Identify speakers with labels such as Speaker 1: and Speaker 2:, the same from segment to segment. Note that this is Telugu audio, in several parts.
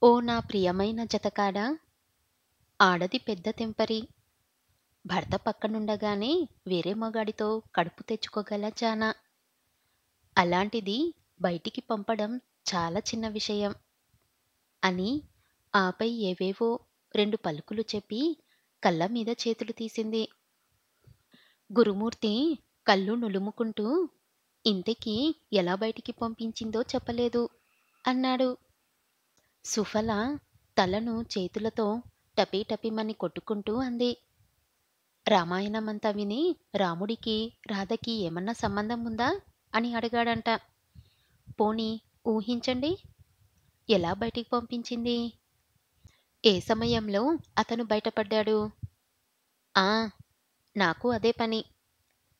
Speaker 1: ఓ నా ప్రియమైన జతకాడా, ఆడది పెద్ద తెంపరి. భర్త పక్కనుండగానే వేరే మగాడితో కడుపు తెచ్చుకోగల జాన. అలాంటిది బయటికి పంపడం చాలా చిన్న విషయం అని ఆపై ఏవేవో 2 పలుకులు చెప్పి కళ్ళ మీద చేతులు తీసింది. గురుమూర్తి కళ్ళు నులుముకుంటూ ఇంతకీ ఎలా బయటికి పంపించిందో చెప్పలేదు అన్నాడు. సుఫల తలను చేతులతో టపీటపీమని కొట్టుకుంటూ అంది. రామాయణమంతా విని రాముడికి రాధకి ఏమన్నా సంబంధం ఉందా అని అడిగాడంట. పోనీ ఊహించండి, ఎలా బయటికి పంపించింది? ఏ సమయంలో అతను బయటపడ్డాడు? ఆ, నాకు అదే పని.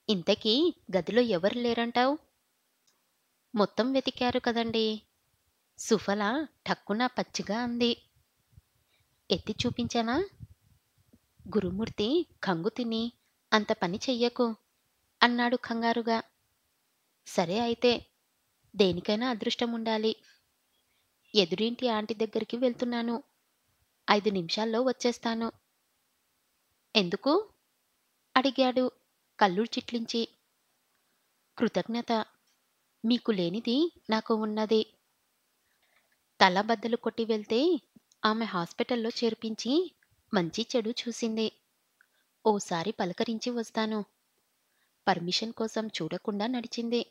Speaker 1: ఇంతకీ గదిలో ఎవరు లేరంటావ్? మొత్తం వెతికారు కదండి. సుఫల ఠక్కున పచ్చిగా అంది. ఎత్తి చూపించానా? గురుమూర్తి కంగు తిని అంత పని చెయ్యకు అన్నాడు కంగారుగా. సరే అయితే, దేనికైనా అదృష్టం ఉండాలి. ఎదురింటి ఆంటీ దగ్గరికి వెళ్తున్నాను. 5 నిమిషాల్లో వచ్చేస్తాను. ఎందుకు? అడిగాడు కళ్ళు చిట్లించి. కృతజ్ఞత. మీకు లేనిది నాకు ఉన్నది. తల బద్దలు కొట్టి వెళ్తే ఆమె హాస్పిటల్లో చేర్పించి మంచి చెడు చూసింది. ఓసారి పలకరించి వస్తాను. పర్మిషన్ కోసం చూడకుండా నడిచింది.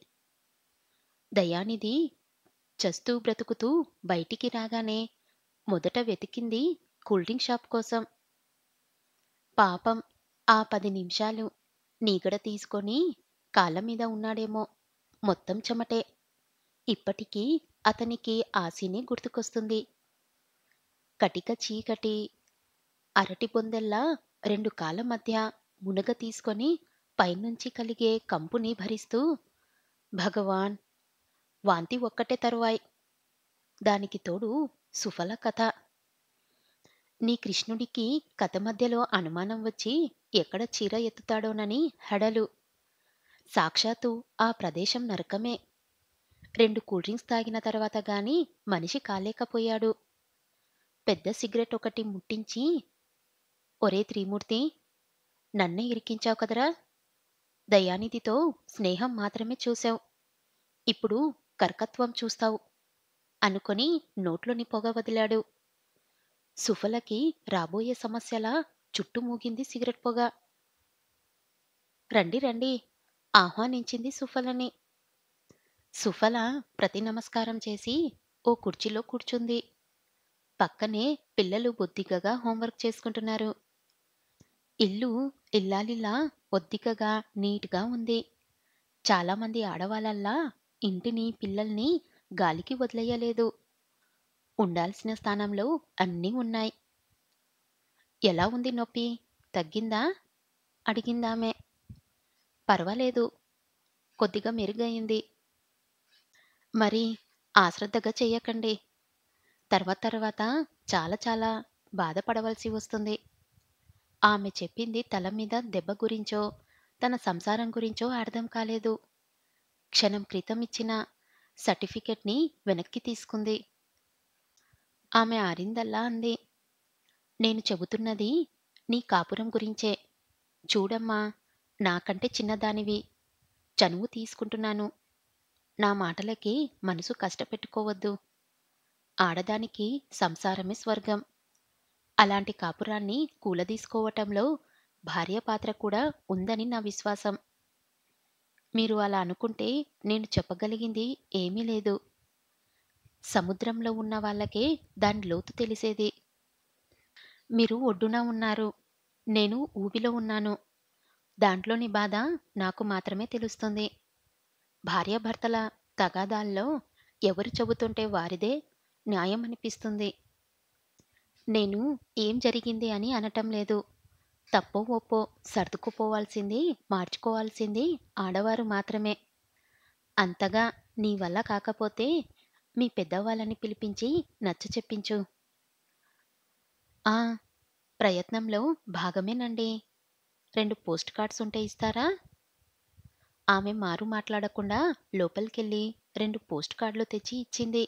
Speaker 1: దయానిధి చస్తూ బ్రతుకుతూ బయటికి రాగానే మొదట వెతికింది కూల్ డ్రింక్ షాప్ కోసం. పాపం ఆ 10 నిమిషాలు నీగడ తీసుకొని కాళ్ళ మీద ఉన్నాడేమో. మొత్తం చెమటే. ఇప్పటికీ అతనికి ఆ సీనే గుర్తుకొస్తుంది. కటిక చీకటి, అరటి బొందెల్లా 2 కాళ్ళ మధ్య మునగ తీసుకొని పైనుంచి కలిగే కంపుని భరిస్తూ భగవాన్, వాంతి ఒక్కటే తరువాయ్. దానికి తోడు సుఫల కథ. నీ కృష్ణుడికి కథ మధ్యలో అనుమానం వచ్చి ఎక్కడ చీర ఎత్తుతాడోనని హడలు. సాక్షాత్తు ఆ ప్రదేశం నరకమే. 2 కూల్ డ్రింక్స్ తాగిన తర్వాత గాని మనిషి కాలేకపోయాడు. పెద్ద సిగరెట్ ఒకటి ముట్టించి, ఒరే త్రిమూర్తి, నన్నే ఇరికించావు కదరా. దయానిధితో స్నేహం మాత్రమే చూశావు. ఇప్పుడు కర్కత్వం చూస్తావు అనుకొని నోట్లోని పొగ వదిలాడు. సుఫలకి రాబోయే సమస్యలా చుట్టుమూగింది సిగరెట్ పొగ. రండి రండి ఆహ్వానించింది సుఫలని. సుఫల ప్రతి నమస్కారం చేసి ఓ కుర్చీలో కూర్చుంది. పక్కనే పిల్లలు బొద్దికగా హోంవర్క్ చేసుకుంటున్నారు. ఇల్లు ఇల్లాలిలా ఒద్దికగా నీట్గా ఉంది. చాలామంది ఆడవాళ్ళల్లా ఇంటిని పిల్లల్ని గాలికి వదిలేయలేదు. ఉండాల్సిన స్థానంలో అన్నీ ఉన్నాయి. ఎలా ఉంది నొప్పి? తగ్గిందా? అడిగిందామె. పర్వాలేదు, కొద్దిగా మెరుగయింది. మరి ఆశ్రద్ధగా చెయ్యకండి. తర్వాత చాలా చాలా బాధపడవలసి వస్తుంది. ఆమె చెప్పింది తల మీద దెబ్బ గురించో, తన సంసారం గురించో అర్థం కాలేదు. క్షణం క్రితం ఇచ్చిన సర్టిఫికెట్‌ని వెనక్కి తీసుకుంది. ఆమె ఆరిందల్లా అంది. నేను చెబుతున్నది నీ కాపురం గురించే. చూడమ్మా, నాకంటే చిన్నదానివి. చనువు తీసుకుంటున్నాను. నా మాటలకి మనసు కష్టపెట్టుకోవద్దు. ఆడదానికి సంసారమే స్వర్గం. అలాంటి కాపురాన్ని కూలదీసుకోవటంలో భార్య పాత్ర కూడా ఉందని నా విశ్వాసం. మీరు అలా అనుకుంటే నేను చెప్పగలిగింది ఏమీ లేదు. సముద్రంలో ఉన్న వాళ్ళకే దాని లోతు తెలిసేది. మీరు ఒడ్డున ఉన్నారు. నేను ఊబిలో ఉన్నాను. దాంట్లోని బాధ నాకు మాత్రమే తెలుస్తుంది. భార్యాభర్తల తగాదాల్లో ఎవరు చెబుతుంటే వారిదే న్యాయమనిపిస్తుంది. నేను ఏం జరిగింది అని అనటం లేదు. తప్పో ఒప్పో సర్దుకుపోవాల్సింది, మార్చుకోవాల్సింది ఆడవారు మాత్రమే. అంతగా నీ వల్ల కాకపోతే మీ పెద్దవాళ్ళని పిలిపించి నచ్చచెప్పించు. ఆ, ప్రయత్నంలో భాగమేనండి. 2 పోస్ట్ కార్డ్స్ ఉంటే ఇస్తారా? ఆమె మారు మాట్లాడకుండా లోపలికెళ్ళి 2 పోస్ట్ కార్డులు తెచ్చి ఇచ్చింది.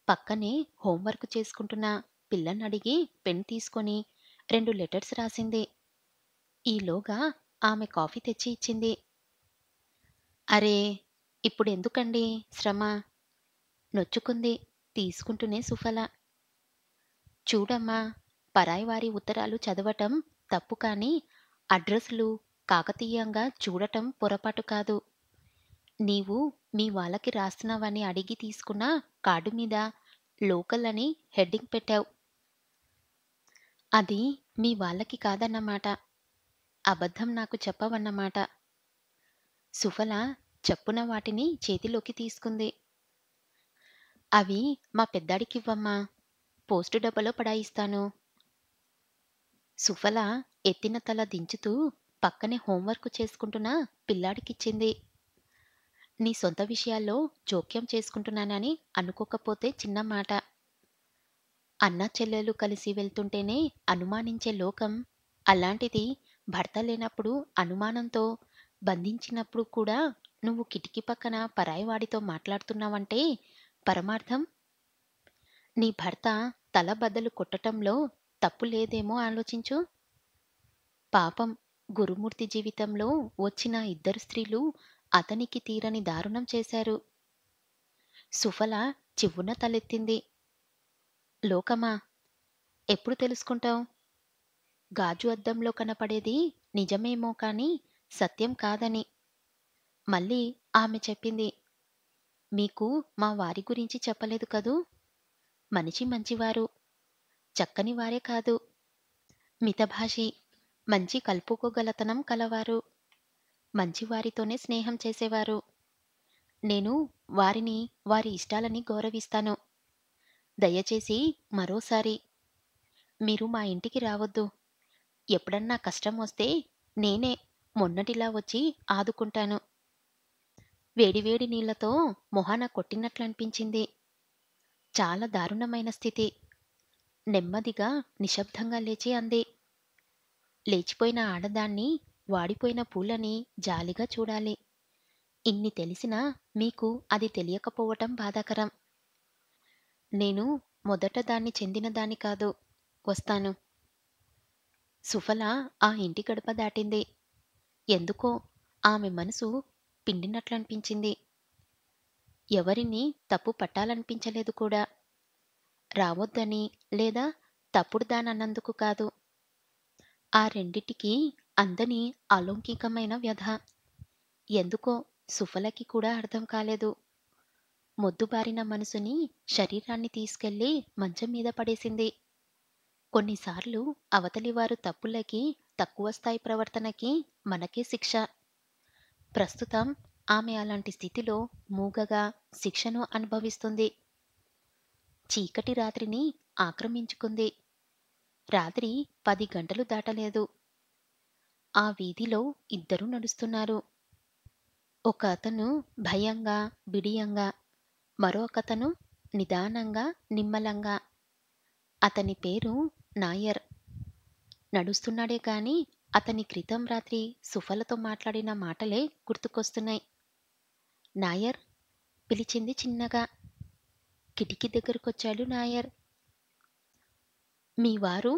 Speaker 1: పక్కనే హోంవర్క్ చేసుకుంటున్న పిల్లనడిగి పెన్ తీసుకొని 2 లెటర్స్ రాసింది. ఈలోగా ఆమె కాఫీ తెచ్చి ఇచ్చింది. అరే! ఇప్పుడెందుకండి శ్రమ? నొచ్చుకుంది తీసుకుంటూనే సుఫల. చూడమ్మా! పరాయి వారి ఉత్తరాలు చదవటం తప్పు కానీ, అడ్రస్‌లు కాకతీయంగా చూడటం పొరపాటు కాదు. నీవు మీ వాళ్ళకి రాస్తున్నావని అడిగి తీసుకున్న కార్డు మీద లోకల్ అని హెడ్డింగ్ పెట్టావు. అది మీ వాళ్ళకి కాదన్నమాట. అబద్ధం నాకు చెప్పవన్నమాట. సుఫల చప్పున వాటిని చేతిలోకి తీసుకుంది. అవి మా పెద్దాడికివ్వమ్మా! పోస్టు డబ్బాలో పడాయిస్తాను. సుఫల ఎత్తిన తల దించుతూ పక్కనే హోంవర్క్ చేసుకుంటున్న పిల్లాడికిచ్చింది. నీ సొంత విషయాల్లో జోక్యం చేసుకుంటున్నానని అనుకోకపోతే చిన్న మాట. అన్నా చెల్లెలు కలిసి వెళ్తుంటేనే అనుమానించే లోకం, అలాంటిది భర్త లేనప్పుడు అనుమానంతో బంధించినప్పుడు కూడా నువ్వు కిటికీ పక్కన పరాయివాడితో మాట్లాడుతున్నావంటే పరమార్థం? నీ భర్త తల బద్దలు కొట్టటంలో తప్పు లేదేమో ఆలోచించు. పాపం గురుమూర్తి జీవితంలో వచ్చిన ఇద్దరు స్త్రీలు అతనికి తీరని దారుణం చేశారు. సుఫల చివ్వున తలెత్తింది. లోకమా! ఎప్పుడు తెలుసుకుంటావు? గాజు అద్దంలో కనపడేది నిజమేమో కాని సత్యం కాదని. మళ్ళీ ఆమె చెప్పింది. మీకు మా వారి గురించి చెప్పలేదు కదూ! మనిషి మంచివారు. చక్కని వారే కాదు. మితభాషి, మంచి కలుపుకోగలతనం కలవారు. మంచివారితోనే స్నేహం చేసేవారు. నేను వారిని వారి ఇష్టాలని గౌరవిస్తాను. దయచేసి మరోసారి మీరు మా ఇంటికి రావద్దు. ఎప్పుడన్నా కష్టం వస్తే నేనే మొన్నటిలా వచ్చి ఆదుకుంటాను. వేడివేడి నీళ్లతో మొహాన కొట్టినట్లనిపించింది. చాలా దారుణమైన స్థితి. నెమ్మదిగా నిశ్శబ్దంగా లేచి అంది. లేచిపోయిన ఆడదాన్ని, వాడిపోయిన పూలని జాలిగా చూడాలి. ఇన్ని తెలిసినా మీకు అది తెలియకపోవటం బాధాకరం. నేను మొదట దాన్ని చెందినదాన్ని కాదు. వస్తాను. సుఫల ఆ ఇంటి గడప దాటింది. ఎందుకో ఆమె మనసు పిండినట్లనిపించింది. ఎవరినీ తప్పు పట్టాలనిపించలేదు కూడా. రావొద్దని లేదా తప్పుడు దానన్నందుకు కాదు. ఆ రెండిటికీ అందని అలౌకికమైన వ్యధ. ఎందుకో సుఫలకి కూడా అర్థం కాలేదు. మొద్దుబారిన మనసుని, శరీరాన్ని తీసుకెళ్లి మంచం మీద పడేసింది. కొన్నిసార్లు అవతలివారు తప్పులకి, తక్కువ స్థాయి ప్రవర్తనకి మనకే శిక్ష. ప్రస్తుతం ఆమె అలాంటి స్థితిలో మూగగా శిక్షను అనుభవిస్తుంది. చీకటి రాత్రిని ఆక్రమించుకుంది. రాత్రి 10 గంటలు దాటలేదు. ఆ వీధిలో ఇద్దరు నడుస్తున్నారు. ఒక అతను భయంగా, బిడియంగా, మరో ఒకతను నిదానంగా, నిమ్మలంగా. అతని పేరు నాయర్. నడుస్తున్నాడే గాని అతని క్రితం రాత్రి సుఫలతో మాట్లాడిన మాటలే గుర్తుకొస్తున్నాయి. నాయర్ పిలిచింది చిన్నగా. కిటికీ దగ్గరకొచ్చాడు నాయర్. మీ వారు?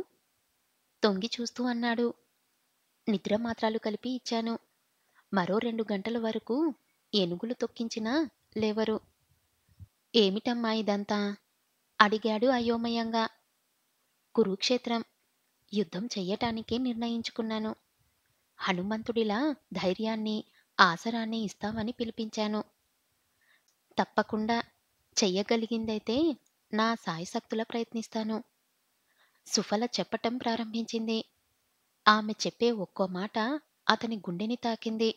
Speaker 1: తొంగి చూస్తూ అన్నాడు. నిద్ర మాత్రలు కలిపి ఇచ్చాను. మరో 2 గంటల వరకు ఏనుగులు తొక్కించినా లేవరు. ఏమిటమ్మా ఇదంతా? అడిగాడు అయోమయంగా. కురుక్షేత్రం. యుద్ధం చెయ్యటానికే నిర్ణయించుకున్నాను. హనుమంతుడిలా ధైర్యాన్ని, ఆసరాన్ని ఇస్తావని పిలిపించాను. తప్పకుండా చెయ్యగలిగిందైతే నా శాయశక్తులా ప్రయత్నిస్తాను. సుఫల చెప్పటం ప్రారంభించింది. ఆమె చెప్పే ఒక్కో మాట అతని గుండెని తాకింది.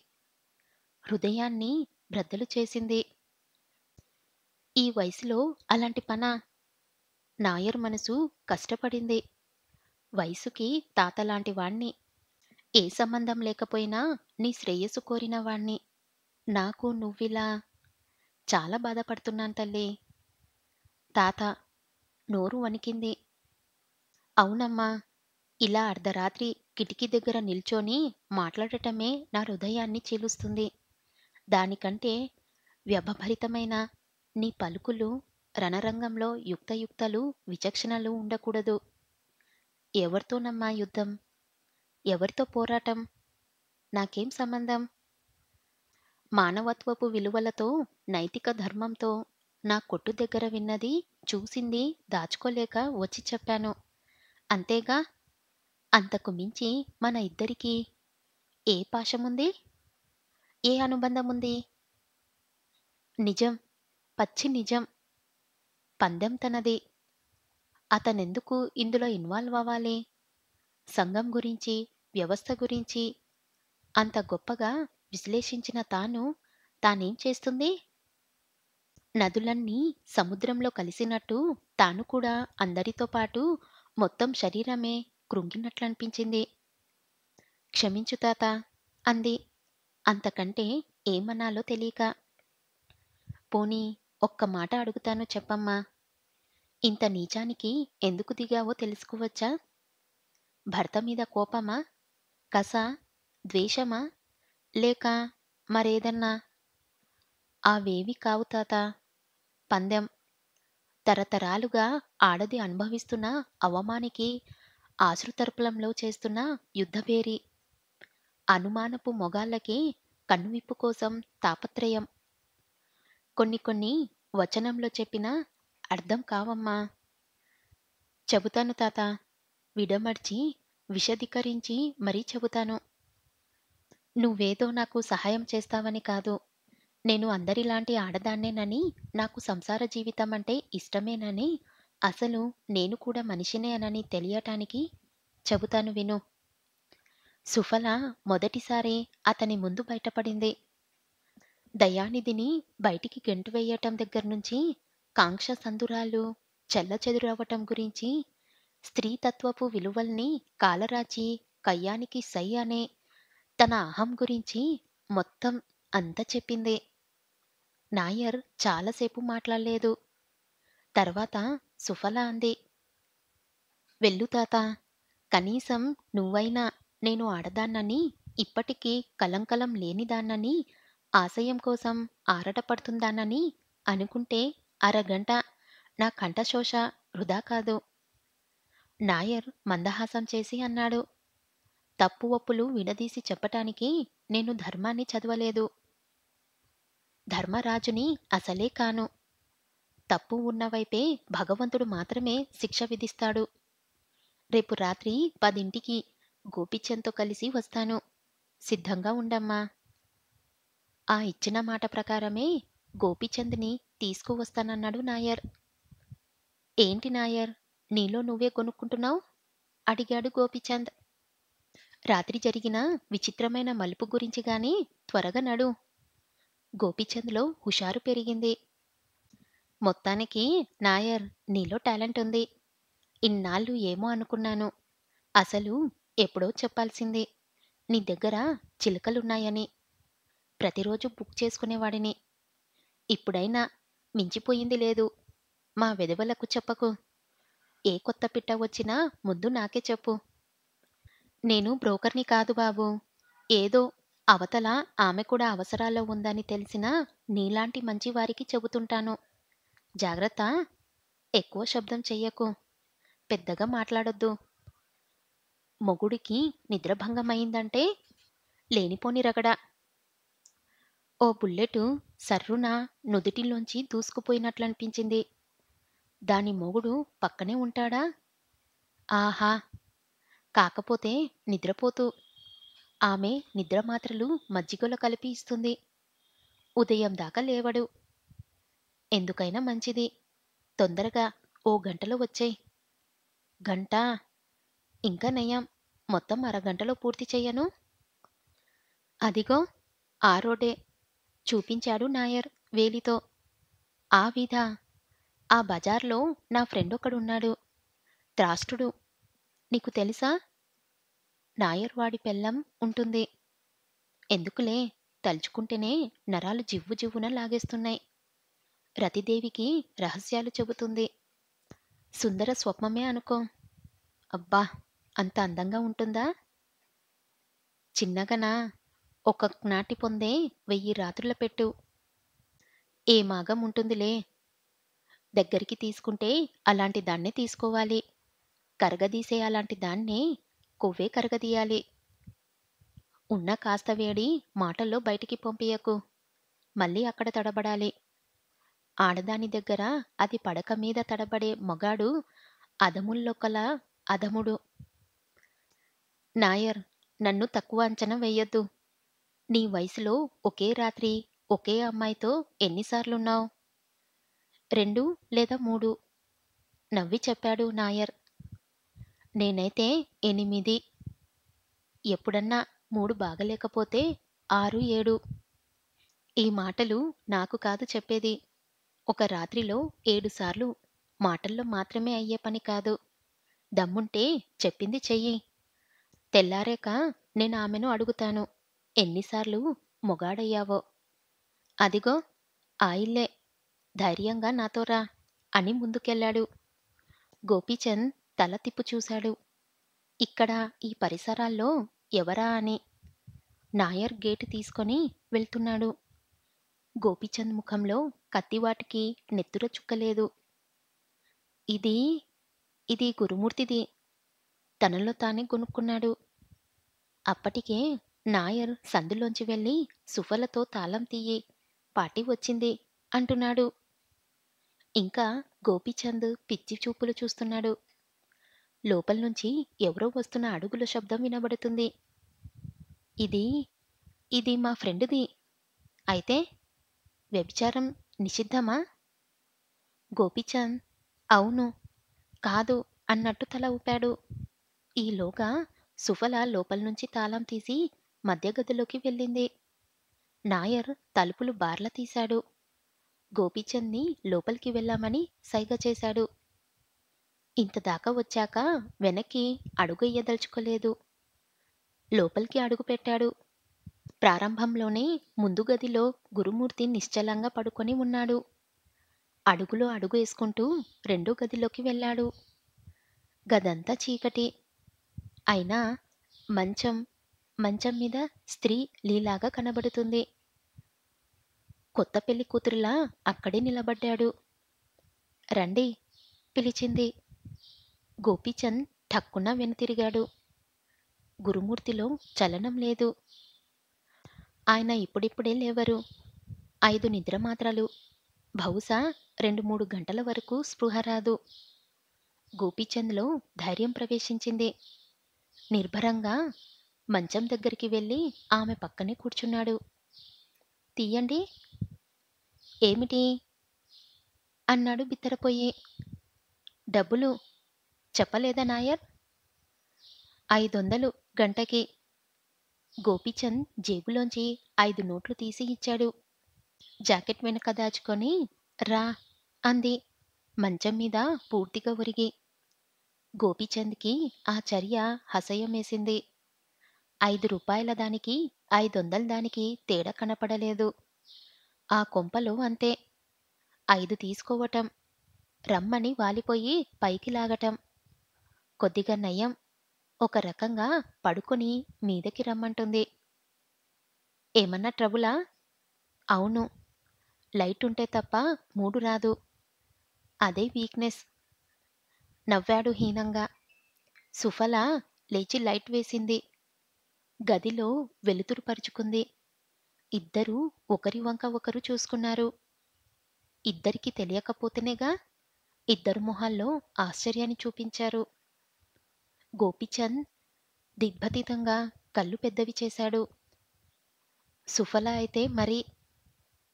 Speaker 1: హృదయాన్ని బ్రద్దలు చేసింది. ఈ వయసులో అలాంటి పనా? నాయర్ మనసు కష్టపడింది. వయసుకి తాతలాంటి వాణ్ణి. ఏ సంబంధం లేకపోయినా నీ శ్రేయస్సు కోరిన వాణ్ణి. నాకు నువ్విలా చాలా బాధపడుతున్నాను తల్లీ. తాత నోరు వణికింది. అవునమ్మా. ఇలా అర్ధరాత్రి కిటికీ దగ్గర నిల్చొని మాట్లాడటమే నా హృదయాన్ని చీలుస్తుంది. దానికంటే వ్యవభరితమైన నీ పలుకులు రణరంగంలో యుక్తయుక్తలు, విచక్షణలు ఉండకూడదు. ఎవరితోనమ్మా యుద్ధం? ఎవరితో పోరాటం? నాకేం సంబంధం? మానవత్వపు విలువలతో, నైతిక ధర్మంతో నా కొట్టు దగ్గర విన్నది, చూసింది దాచుకోలేక వచ్చి చెప్పాను. అంతేగా? అంతకు మించి మన ఇద్దరికీ ఏ పాశముంది? ఏ అనుబంధముంది? నిజం. పచ్చి నిజం. పందెం తనది. అతనెందుకు ఇందులో ఇన్వాల్వ్ అవ్వాలి? సంఘం గురించి, వ్యవస్థ గురించి అంత గొప్పగా విశ్లేషించిన తానేం చేస్తుంది? నదులన్నీ సముద్రంలో కలిసినట్టు తాను కూడా అందరితో పాటు మొత్తం శరీరమే కృంగినట్లనిపించింది. క్షమించు తాతా అంది. అంతకంటే ఏమనాలో తెలీక. పోనీ ఒక్క మాట అడుగుతాను చెప్పమ్మా. ఇంత నీచానికి ఎందుకు దిగావో తెలుసుకోవచ్చా? భర్త మీద కోపమా? కసా? ద్వేషమా? లేక మరేదన్నా? అవేవీ కావు తాతా. పందెం. తరతరాలుగా ఆడది అనుభవిస్తున్న అవమానికి ఆశృతర్పణంలో చేస్తున్న యుద్ధభేరి. అనుమానపు మొగాళ్ళకి కన్నువిప్పు కోసం తాపత్రయం. కొన్ని కొన్ని వచనంలో చెప్పినా అర్థం కావమ్మా. చెబుతాను తాతా. విడమర్చి, విశదీకరించి మరీ చెబుతాను. నువ్వేదో నాకు సహాయం చేస్తావని కాదు. నేను అందరిలాంటి ఆడదాన్నేనని, నాకు సంసార జీవితమంటే ఇష్టమేనని, అసలు నేను కూడా మనిషినేనని తెలియటానికి చెబుతాను విను. సుఫల మొదటిసారే అతని ముందు బయటపడింది. దయానిధిని బయటికి గెంటివేయటం దగ్గర్నుంచి, కాంక్ష సందురాలు చెల్లచెదురవ్వటం గురించి, స్త్రీతత్వపు విలువల్ని కాలరాచి కయ్యానికి సై అనే తన అహం గురించి మొత్తం అంతా చెప్పింది. నాయర్ చాలాసేపు మాట్లాడలేదు. తర్వాత సుఫల అంది. వెళ్ళు తాతా. కనీసం నువ్వైనా నేను ఆడదాన్నని, ఇప్పటికీ కలంకలం లేనిదాన్నని, ఆశయం కోసం ఆరాటపడుతుందాన్నని అనుకుంటే అరగంట నా కంఠశోష వృధా కాదు. నాయర్ మందహాసం చేసి అన్నాడు. తప్పు ఒప్పులు విడదీసి చెప్పటానికి నేను ధర్మాన్ని చదవలేదు. ధర్మరాజుని అసలే కాను. తప్పు ఉన్నవైపే భగవంతుడు మాత్రమే శిక్ష విధిస్తాడు. రేపు రాత్రి 10ంటికి గోపిచంద్తో కలిసి వస్తాను. సిద్ధంగా ఉండమ్మా. ఆ ఇచ్చిన మాట ప్రకారమే గోపిచంద్ని తీసుకువస్తానన్నాడు నాయర్. ఏంటి నాయర్, నీలో నువ్వే కొనుక్కుంటున్నావ్? అడిగాడు గోపిచంద్. రాత్రి జరిగిన విచిత్రమైన మలుపు గురించి గాని త్వరగా నడు. గోపిచంద్లో హుషారు పెరిగింది. మొత్తానికి నాయర్, నీలో టాలెంట్ ఉంది. ఇన్నాళ్ళు ఏమో అనుకున్నాను. అసలు ఎప్పుడో చెప్పాల్సింది. నీ దగ్గర చిలకలున్నాయని. ప్రతిరోజు బుక్ చేసుకునేవాడిని. ఇప్పుడైనా మించిపోయింది లేదు. మా వెధవలకు చెప్పకు. ఏ కొత్త పిట్ట వచ్చినా ముందు నాకే చెప్పు. నేను బ్రోకర్‌ని కాదు బాబూ. ఏదో అవతల ఆమె కూడా అవసరాల్లో ఉందని తెలిసినా నీలాంటి మంచివారికి చెబుతుంటాను. జాగ్రత్త. ఎక్కువ శబ్దం చెయ్యకు. పెద్దగా మాట్లాడొద్దు. మొగుడికి నిద్రభంగమయిందంటే లేనిపోని రగడ. ఓ బుల్లెటు సర్రున నుదిటిలోంచి దూసుకుపోయినట్లనిపించింది. దాని మొగుడు పక్కనే ఉంటాడా? ఆహా! కాకపోతే నిద్రపోతూ. ఆమె నిద్రమాత్రలు మజ్జిగలో కలిపి ఇస్తుంది. ఉదయం దాకా లేవడు. ఎందుకైనా మంచిది. తొందరగా ఓ గంటలో వచ్చెయ్. గంటా? ఇంకా నయం. మొత్తం అరగంటలో పూర్తి చెయ్యను. అదిగో ఆ రోడ్డే చూపించాడు నాయర్ వేలితో. ఆ వీధా? ఆ బజార్లో నా ఫ్రెండొకడున్నాడు. త్రాష్టుడు. నీకు తెలుసా? నాయర్ వాడి పెళ్ళాం ఉంటుంది. ఎందుకులే, తలుచుకుంటేనే నరాలు జివ్వు జివ్వున లాగేస్తున్నాయి. రతిదేవికి రహస్యాలు చెబుతుంది. సుందర స్వప్నమే అనుకో. అబ్బా! అంత అందంగా ఉంటుందా? చిన్నగనా? ఒకనాటి పొందే 1000 రాత్రుల పెట్టు. ఏ మాగం ఉంటుందిలే. దగ్గరికి తీసుకుంటే అలాంటి దాన్నే తీసుకోవాలి. కరగదీసే అలాంటి దాన్నే కొవ్వే కరగదీయాలి. ఉన్న కాస్త వేడి మాటల్లో బయటికి పంపియకు. మళ్ళీ అక్కడ తడబడాలి. ఆడదాని దగ్గర అది పడక మీద తడబడే మొగాడు అధముల్లొకల అధముడు. నాయర్, నన్ను తక్కువ అంచనా వెయ్యొద్దు. నీ వయసులో ఒకే రాత్రి ఒకే అమ్మాయితో ఎన్నిసార్లున్నావ్? 2 లేదా 3 నవ్వి చెప్పాడు నాయర్. నేనైతే 8. ఎప్పుడన్నా మూడు బాగలేకపోతే 6, 7. ఈ మాటలు నాకు కాదు చెప్పేది. ఒక రాత్రిలో 7 సార్లు మాటల్లో మాత్రమే అయ్యే పని కాదు. దమ్ముంటే చెప్పింది చెయ్యి. తెల్లారాక నేను ఆమెను అడుగుతాను, ఎన్నిసార్లు మొగాడయ్యావో. అదిగో ఆ ఇల్లే, ధైర్యంగా నాతో రా అని ముందుకెళ్ళాడు. గోపీచంద్ తల తిప్పు చూశాడు. ఇక్కడ ఈ పరిసరాల్లో ఎవరా అని. నాయర్ గేటు తీసుకొని వెళ్తున్నాడు. గోపీచంద్ ముఖంలో కత్తివాటికి నెత్తుర చుక్కలేదు. ఇది ఇది గురుమూర్తిది, తనలో తానే గొనుక్కున్నాడు. అప్పటికే నాయర్ సందులోంచి వెళ్ళి సుఫలతో తాళం తీయి, పాటి వచ్చింది అంటున్నాడు. ఇంకా గోపీచంద్ పిచ్చి చూపులు చూస్తున్నాడు. లోపల్నుంచి ఎవరో వస్తున్న అడుగుల శబ్దం వినబడుతుంది. ఇది ఇది మా ఫ్రెండుది. అయితే వ్యభిచారం నిషిద్ధమా? గోపీచంద్ అవును, కాదు అన్నట్టు తల ఊపాడు. ఈలోగా సుఫల లోపల్నుంచి తాళం తీసి మధ్య గదిలోకి వెళ్ళింది. నాయర్ తలుపులు బార్లా తీశాడు. గోపీచంద్ని లోపలికి వెళ్ళామని సైగ చేశాడు. ఇంతదాకా వచ్చాక వెనక్కి అడుగెయ్యదలుచుకోలేదు. లోపలికి అడుగుపెట్టాడు. ప్రారంభంలోనే ముందు గదిలో గురుమూర్తి నిశ్చలంగా పడుకొని ఉన్నాడు. అడుగులో అడుగు వేసుకుంటూ రెండో గదిలోకి వెళ్ళాడు. గదంతా చీకటి. అయినా మంచం మంచం మీద స్త్రీ లీలాగా కనబడుతుంది. కొత్త పెళ్లి కూతురులా అక్కడే నిలబడ్డాడు. రండి పిలిచింది. గోపీచంద్ ఠక్కున వెనుతిరిగాడు. గురుమూర్తిలో చలనం లేదు. ఆయన ఇప్పుడిప్పుడే లేవరు. 5 నిద్రమాత్రలు. బహుశా 2-3 గంటల వరకు స్పృహ రాదు. గోపీచంద్లో ధైర్యం ప్రవేశించింది. నిర్భరంగా మంచం దగ్గరికి వెళ్ళి ఆమె పక్కనే కూర్చున్నాడు. తీయండి. ఏమిటి? అన్నాడు బిత్తరపోయి. డబ్బులు చెప్పలేదా నాయర్? 500 గంటకి. గోపీచంద్ జేబులోంచి 5 నోట్లు తీసి ఇచ్చాడు. జాకెట్ వెనక దాచుకొని రా అంది మంచం మీద పూర్తిగా ఒరిగి. గోపీచంద్కి ఆ చర్య హసయమేసింది. 5 రూపాయల దానికి 500 దానికి తేడా కనపడలేదు. ఆ కొంపలో అంతే. 5 తీసుకోవటం, రమ్మని వాలిపోయి పైకి లాగటం. కొద్దిగా నయం, ఒక రకంగా పడుకొని మీదకి రమ్మంటుంది. ఏమన్నా ట్రబులా? అవును, లైటుంటే తప్ప మూడు రాదు. అదే వీక్నెస్. నవ్వాడు హీనంగా. సుఫల లేచి లైట్ వేసింది. గదిలో వెలుతురు పరుచుకుంది. ఇద్దరూ ఒకరి వంక ఒకరు చూసుకున్నారు. ఇద్దరికీ తెలియకపోతేనేగా. ఇద్దరు మొహాల్లో ఆశ్చర్యాన్ని చూపించారు. గోపీచంద్ దిగ్భ్రమితంగా కళ్ళు పెద్దవి చేశాడు. సుఫల అయితే మరీ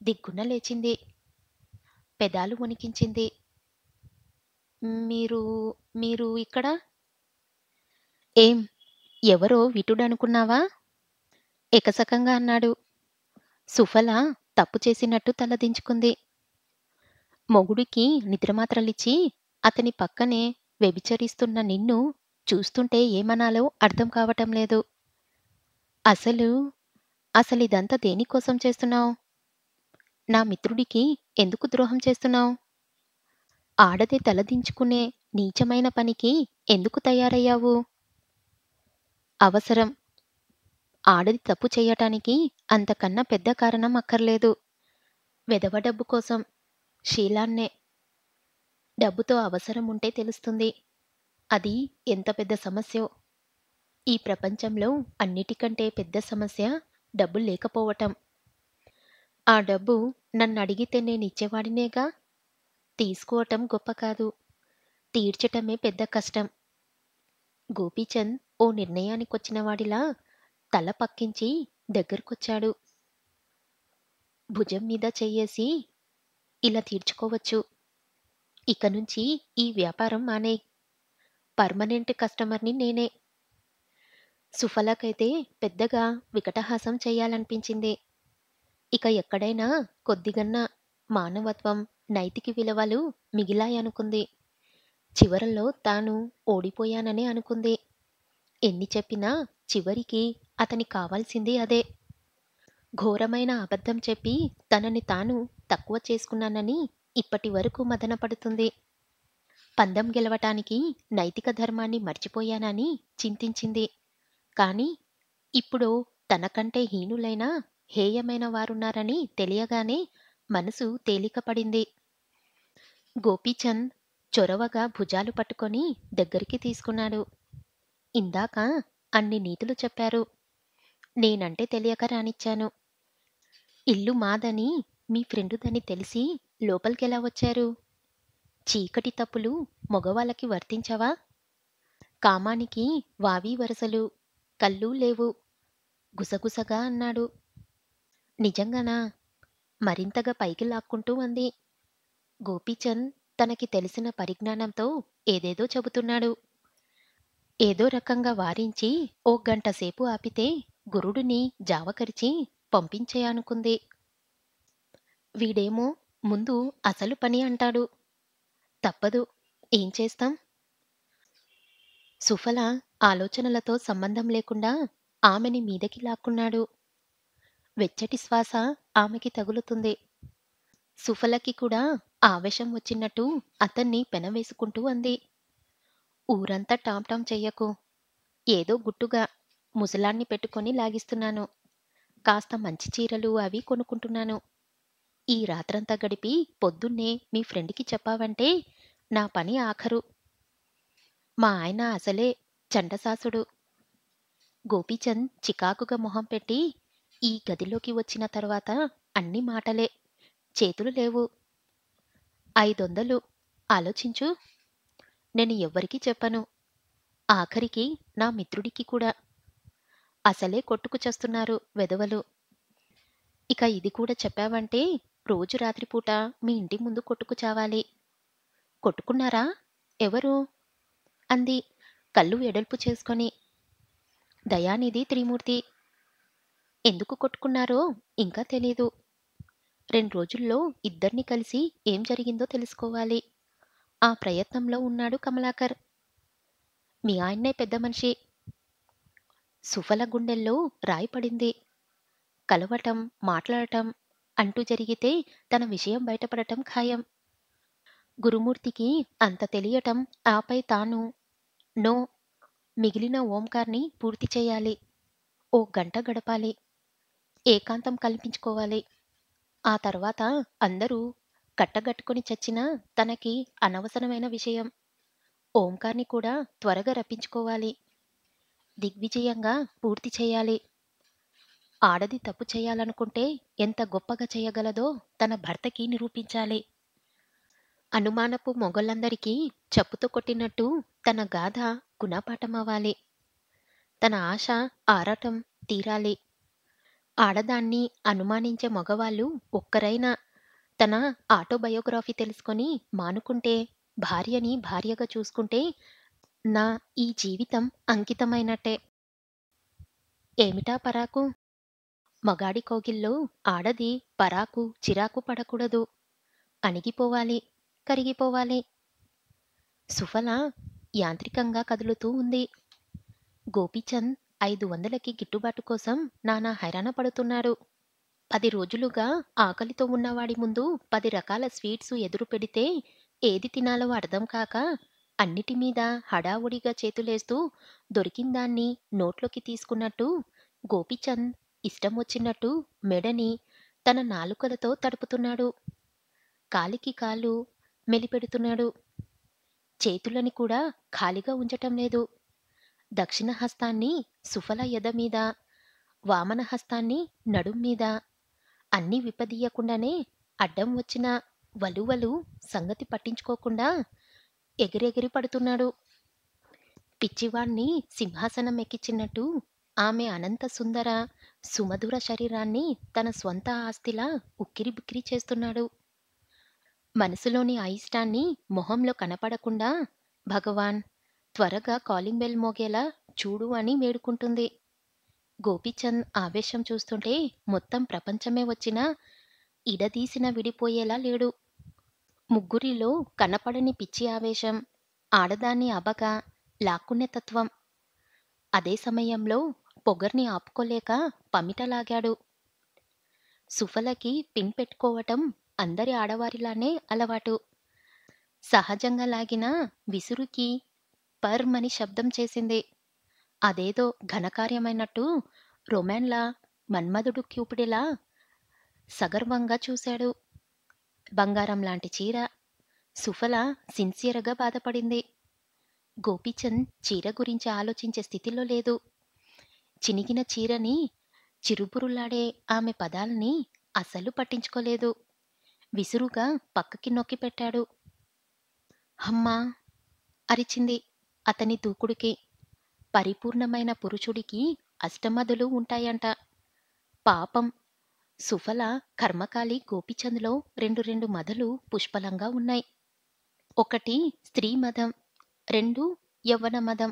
Speaker 1: దిగ్గున లేచింది. పెదాలు వణికించింది. మీరు మీరు ఇక్కడ? ఏం, ఎవరో విటుడనుకున్నావా? ఎకసకంగా అన్నాడు. సుఫల తప్పు చేసినట్టు తలదించుకుంది. మొగుడికి నిద్రమాత్రలిచ్చి అతని పక్కనే వ్యభిచరిస్తున్న నిన్ను చూస్తుంటే ఏమనాలో అర్థం కావటం లేదు. అసలిదంతా దేనికోసం చేస్తున్నావు? నా మిత్రుడికి ఎందుకు ద్రోహం చేస్తున్నావు? ఆడదే తలదించుకునే నీచమైన పనికి ఎందుకు తయారయ్యావు? అవసరం. ఆడది తప్పు చెయ్యటానికి అంతకన్నా పెద్ద కారణం అక్కర్లేదు. వెధవ డబ్బు కోసం. శీలాన్నే. డబ్బుతో అవసరం ఉంటే తెలుస్తుంది. అది ఎంత పెద్ద సమస్యో. ఈ ప్రపంచంలో అన్నిటికంటే పెద్ద సమస్య డబ్బు లేకపోవటం. ఆ డబ్బు నన్నడిగితే నేనిచ్చేవాడినేగా. తీసుకోవటం గొప్ప కాదు. తీర్చటమే పెద్ద కష్టం. గోపీచంద్ ఓ నిర్ణయానికొచ్చిన వాడిలా తల పక్కించి దగ్గరకొచ్చాడు. భుజం మీద చెయ్యేసి, ఇలా తీర్చుకోవచ్చు. ఇక నుంచి ఈ వ్యాపారం మానేయ్. పర్మనెంట్ కస్టమర్‌ని నేనే. సుఫలకైతే పెద్దగా వికటహాసం చెయ్యాలనిపించింది. ఇక ఎక్కడైనా కొద్దిగన్నా మానవత్వం, నైతిక విలువలు మిగిలాయనుకుంది. చివరలో తాను ఓడిపోయాననే అనుకుంది. ఎన్ని చెప్పినా చివరికి అతనికి కావాల్సింది అదే. ఘోరమైన అబద్ధం చెప్పి తనని తాను తక్కువ చేసుకున్నానని ఇప్పటివరకు మదనపడుతుంది. పందెం గెలవటానికి నైతిక ధర్మాన్ని మర్చిపోయానని చింతించింది. కానీ ఇప్పుడు తనకంటే హీనులైన, హేయమైన వారున్నారని తెలియగానే మనసు తేలికపడింది. గోపీచంద్ చొరవగా భుజాలు పట్టుకొని దగ్గరికి తీసుకున్నాడు. ఇందాక అన్ని నీతులు చెప్పారు. నేనంటే తెలియక రానిచ్చాను. ఇల్లు మాదని, మీ ఫ్రెండుదని తెలిసి లోపలికెలా వచ్చారు? చీకటి తప్పులు మగవాళ్ళకి వర్తించవా? కామానికి వావి వరసలు, కళ్ళూ లేవు గుసగుసగా అన్నాడు. నిజంగానా? మరింతగా పైకి లాక్కుంటూ అంది. గోపీచంద్ తనకి తెలిసిన పరిజ్ఞానంతో ఏదేదో చెబుతున్నాడు. ఏదో రకంగా వారించి ఓ గంటసేపు ఆపితే గురుడిని జావకరిచి పంపించేయనుకుంది. వీడేమో ముందు అసలు పని అంటాడు. తప్పదు. ఏం చేస్తాం? సుఫల ఆలోచనలతో సంబంధం లేకుండా ఆమెని మీదకి లాక్కున్నాడు. వెచ్చటి శ్వాస ఆమెకి తగులుతుంది. సుఫలకి కూడా ఆవేశం వచ్చినట్టు అతన్ని పెనవేసుకుంటూ అంది. ఊరంతా టాంటాం చెయ్యకు. ఏదో గుట్టుగా ముసలాన్ని పెట్టుకొని లాగిస్తున్నాను. కాస్త మంచి చీరలు అవి కొనుక్కుంటున్నాను. ఈ రాత్రంతా గడిపి పొద్దున్నే మీ ఫ్రెండ్‌కి చెప్పావంటే నా పని ఆఖరు. మా ఆయన అసలే చండశాసుడు. గోపీచంద్ చికాకుగా మొహం పెట్టి ఈ గదిలోకి వచ్చిన తర్వాత అన్ని మాటలే. చేతులు లేవు. 500 ఆలోచించు. నేను ఎవ్వరికీ చెప్పను. ఆఖరికి నా మిత్రుడికి కూడా. అసలే కొట్టుకు చస్తున్నారు వెధవలు. ఇక ఇది కూడా చెప్పావంటే రోజు రాత్రిపూట మీ ఇంటి ముందు కొట్టుకు చావాలి. కొట్టుకున్నారా? ఎవరు? అంది కళ్ళు వెడల్పు చేసుకొని. దయానిధి త్రిమూర్తి. ఎందుకు కొట్టుకున్నారో ఇంకా తెలీదు. 2 రోజుల్లో ఇద్దరిని కలిసి ఏం జరిగిందో తెలుసుకోవాలి. ఆ ప్రయత్నంలో ఉన్నాడు కమలాకర్. మీ ఆయన్నే పెద్ద మనిషి. సుఫల గుండెల్లో రాయి పడింది. కలవటం, మాట్లాడటం అంటూ జరిగితే తన విషయం బయటపడటం ఖాయం. గురుమూర్తికి అంత తెలియటం, ఆపై తాను నో. మిగిలిన ఓంకార్‌ని పూర్తి చేయాలి. ఓ గంట గడపాలి. ఏకాంతం కల్పించుకోవాలి. ఆ తర్వాత అందరూ కట్టగట్టుకొని చచ్చినా తనకి అనవసరమైన విషయం. ఓంకార్‌ని కూడా త్వరగా రప్పించుకోవాలి. దిగ్విజయంగా పూర్తి చేయాలి. ఆడది తప్పు చేయాలనుకుంటే ఎంత గొప్పగా చేయగలదో తన భర్తకి నిరూపించాలి. అనుమానపు మొగోళ్ళందరికీ చెప్పుతో కొట్టినట్టు తన గాథ గుణపాఠమవ్వాలి. తన ఆశ, ఆరాటం తీరాలి. ఆడదాన్ని అనుమానించే మగవాళ్ళు ఒక్కరైనా తన ఆటోబయోగ్రఫీ తెలుసుకొని మానుకుంటే, భార్యని భార్యగా చూసుకుంటే నా ఈ జీవితం అంకితమైనట్టే. ఏమిటా పరాకు? మగాడి కౌగిల్లో ఆడది పరాకు, చిరాకు పడకూడదు. అణిగిపోవాలి, కరిగిపోవాలి. సుఫల యాంత్రికంగా కదులుతూ ఉంది. గోపీచంద్ 500కి గిట్టుబాటు కోసం నానా హైరాణ పడుతున్నాడు. 10 రోజులుగా ఆకలితో ఉన్నవాడి ముందు 10 రకాల స్వీట్సు ఎదురు పెడితే ఏది తినాలో అర్థం కాక అన్నిటి మీద హడావుడిగా చేతులేస్తూ దొరికిందాన్ని నోట్లోకి తీసుకున్నట్టు గోపీచంద్ ఇష్టం వచ్చినట్టు మెడని తన నాలుకలతో తడుపుతున్నాడు. కాలికి కాలు మెలిపెడుతున్నాడు. చేతులని కూడా ఖాళీగా ఉంచటం లేదు. దక్షిణ హస్తాన్ని సుఫల ఎద మీద, వామన హస్తాన్ని నడుం మీద, అన్నీ విప్పదీయకుండానే అడ్డం వచ్చిన వలువలు సంగతి పట్టించుకోకుండా ఎగిరెగిరి పడుతున్నాడు. పిచ్చివాణ్ణి సింహాసనం ఎక్కించినట్టు ఆమె అనంత సుందర, సుమధుర శరీరాన్ని తన స్వంత ఆస్తిలా ఉక్కిరిబిక్కిరి చేస్తున్నాడు. మనసులోని అయిష్టాన్ని మొహంలో కనపడకుండా భగవాన్, త్వరగా కాలింగ్ బెల్ మోగేలా చూడు అని వేడుకుంటుంది. గోపీచంద్ ఆవేశం చూస్తుంటే మొత్తం ప్రపంచమే వచ్చినా ఇడదీసిన విడిపోయేలా లేడు. ముగ్గురిలో కనపడని పిచ్చి ఆవేశం, ఆడదాన్ని అబగా లాక్కునే తత్వం. అదే సమయంలో పొగర్ని ఆపుకోలేక పమిటలాగాడు. సుఫలకి పిన్ పెట్టుకోవటం అందరి ఆడవారిలానే అలవాటు. సహజంగా లాగిన విసురుకి పర్మని శబ్దం చేసింది. అదేదో ఘనకార్యమైనట్టు రొమాన్లా, మన్మధుడు క్యూపిడిలా సగర్వంగా చూశాడు. బంగారం లాంటి చీర. సుఫల సిన్సియర్గా బాధపడింది. గోపీచంద్ చీర గురించి ఆలోచించే స్థితిలో లేదు. చినిగిన చీరని, చిరుబురులాడే ఆమె పదాల్ని అస్సలు పట్టించుకోలేదు. విసురుగా పక్కకి నొక్కి పెట్టాడు. హమ్మా! అరిచింది అతని దూకుడికి. పరిపూర్ణమైన పురుషుడికి అష్టమదులు ఉంటాయంట. పాపం సుఫల కర్మకాలి గోపీచంద్లో రెండు మదలు పుష్పలంగా ఉన్నాయి. ఒకటి స్త్రీ మదం, 2 యవ్వన మదం.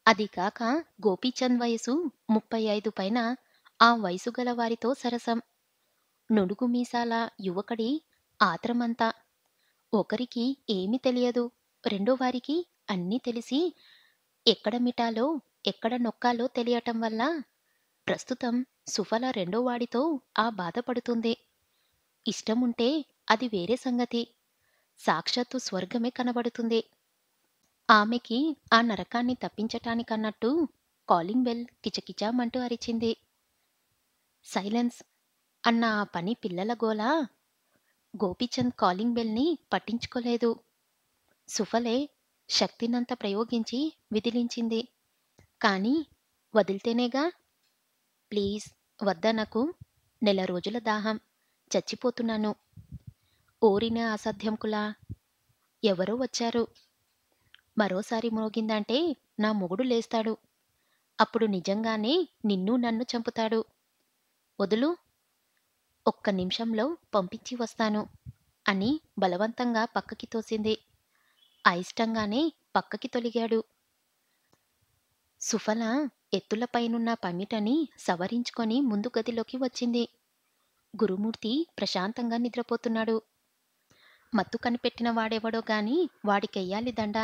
Speaker 1: అది కాక గోపీచంద్ వయసు 35 పైన ఆ వయసు గల వారితో సరసం. నుడుగు మీసాల యువకుడి ఆత్రమంతా. ఒకరికి ఏమీ తెలియదు, రెండో వారికి అన్నీ తెలిసి ఎక్కడ మిటాలో ఎక్కడ నొక్కాలో తెలియటం వల్ల ప్రస్తుతం సుఫల రెండో వాడితో ఆ బాధపడుతుంది. ఇష్టముంటే అది వేరే సంగతి. సాక్షాత్తు స్వర్గమే కనబడుతుంది. ఆమెకి ఆ నరకాన్ని తప్పించటానికన్నట్టు కాలింగ్ బెల్ కిచకిచామంటూ అరిచింది. సైలెన్స్ అన్న ఆ పని పిల్లల గోల. గోపీచంద్ కాలింగ్ బెల్ని పట్టించుకోలేదు. సుఫలే శక్తినంత ప్రయోగించి విదిలించింది. కానీ వదిలితేనేగా. ప్లీజ్ వద్దనకు. నెల రోజుల దాహం. చచ్చిపోతున్నాను. ఓరిన అసాధ్యంకులా. ఎవరో వచ్చారు. మరోసారి మోగిందంటే నా మొగుడు లేస్తాడు. అప్పుడు నిజంగానే నిన్ను నన్ను చంపుతాడు. వదులు. ఒక్క నిమిషంలో పంపించి వస్తాను అని బలవంతంగా పక్కకి తోసింది. అయిష్టంగానే పక్కకి తొలిగాడు. సుఫల ఎత్తులపైనున్న పమిటని సవరించుకొని ముందు గదిలోకి వచ్చింది. గురుమూర్తి ప్రశాంతంగా నిద్రపోతున్నాడు. మత్తు కనిపెట్టిన వాడెవడో గాని వాడికెయ్యాలి దండ.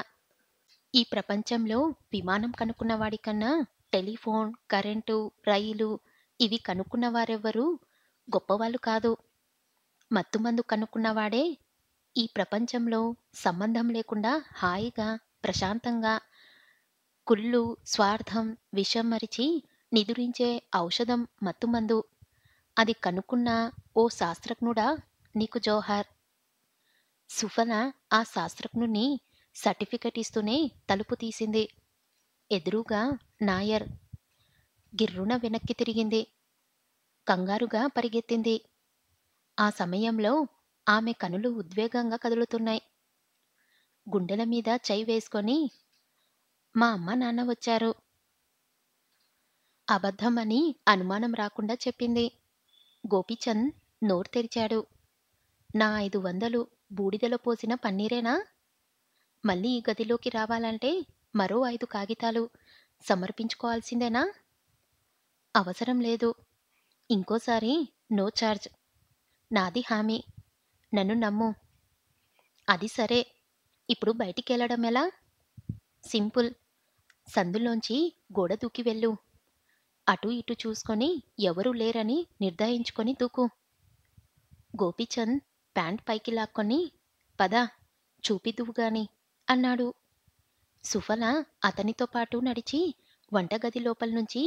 Speaker 1: ఈ ప్రపంచంలో విమానం కనుక్కున్న వాడికన్నా టెలిఫోన్, కరెంటు, రైలు ఇవి కనుక్కున్న వారెవ్వరూ గొప్పవాళ్ళు కాదు. మత్తుమందు కనుక్కున్నవాడే ఈ ప్రపంచంలో సంబంధం లేకుండా హాయిగా, ప్రశాంతంగా, కుళ్ళు, స్వార్థం, విషం మరిచి నిదురించే ఔషధం మత్తుమందు. అది కనుక్కున్న ఓ శాస్త్రజ్ఞుడా, నీకు జోహార్. సుఫల ఆ శాస్త్రజ్ఞుని సర్టిఫికెట్ ఇస్తూనే తలుపు తీసింది. ఎదురుగా నాయర్. గిర్రున వెనక్కి తిరిగింది. కంగారుగా పరిగెత్తింది. ఆ సమయంలో ఆమె కనులు ఉద్వేగంగా కదులుతున్నాయి. గుండెల మీద చెయ్యి వేసుకొని, మా అమ్మ నాన్న వచ్చారు. అబద్ధమని అనుమానం రాకుండా చెప్పింది. గోపీచంద్ నోరు తెరిచాడు. నా 500 బూడిదలో పోసిన పన్నీరేనా? మళ్ళీ ఈ గదిలోకి రావాలంటే మరో 5 కాగితాలు సమర్పించుకోవాల్సిందేనా? అవసరం లేదు. ఇంకోసారి నో చార్జ్. నాది హామీ. నన్ను నమ్ము. అది సరే. ఇప్పుడు బయటికెళ్ళడం ఎలా? సింపుల్. సందులోంచి గోడ దూకి వెళ్ళు. అటూ ఇటూ చూసుకొని ఎవరూ లేరని నిర్ధారించుకొని దూకు. గోపీచంద్ ప్యాంట్ పైకి లాక్కొని, పద చూపిద్దువుగాని అన్నాడు. సుఫల అతనితో పాటు నడిచి వంటగది లోపల్నుంచి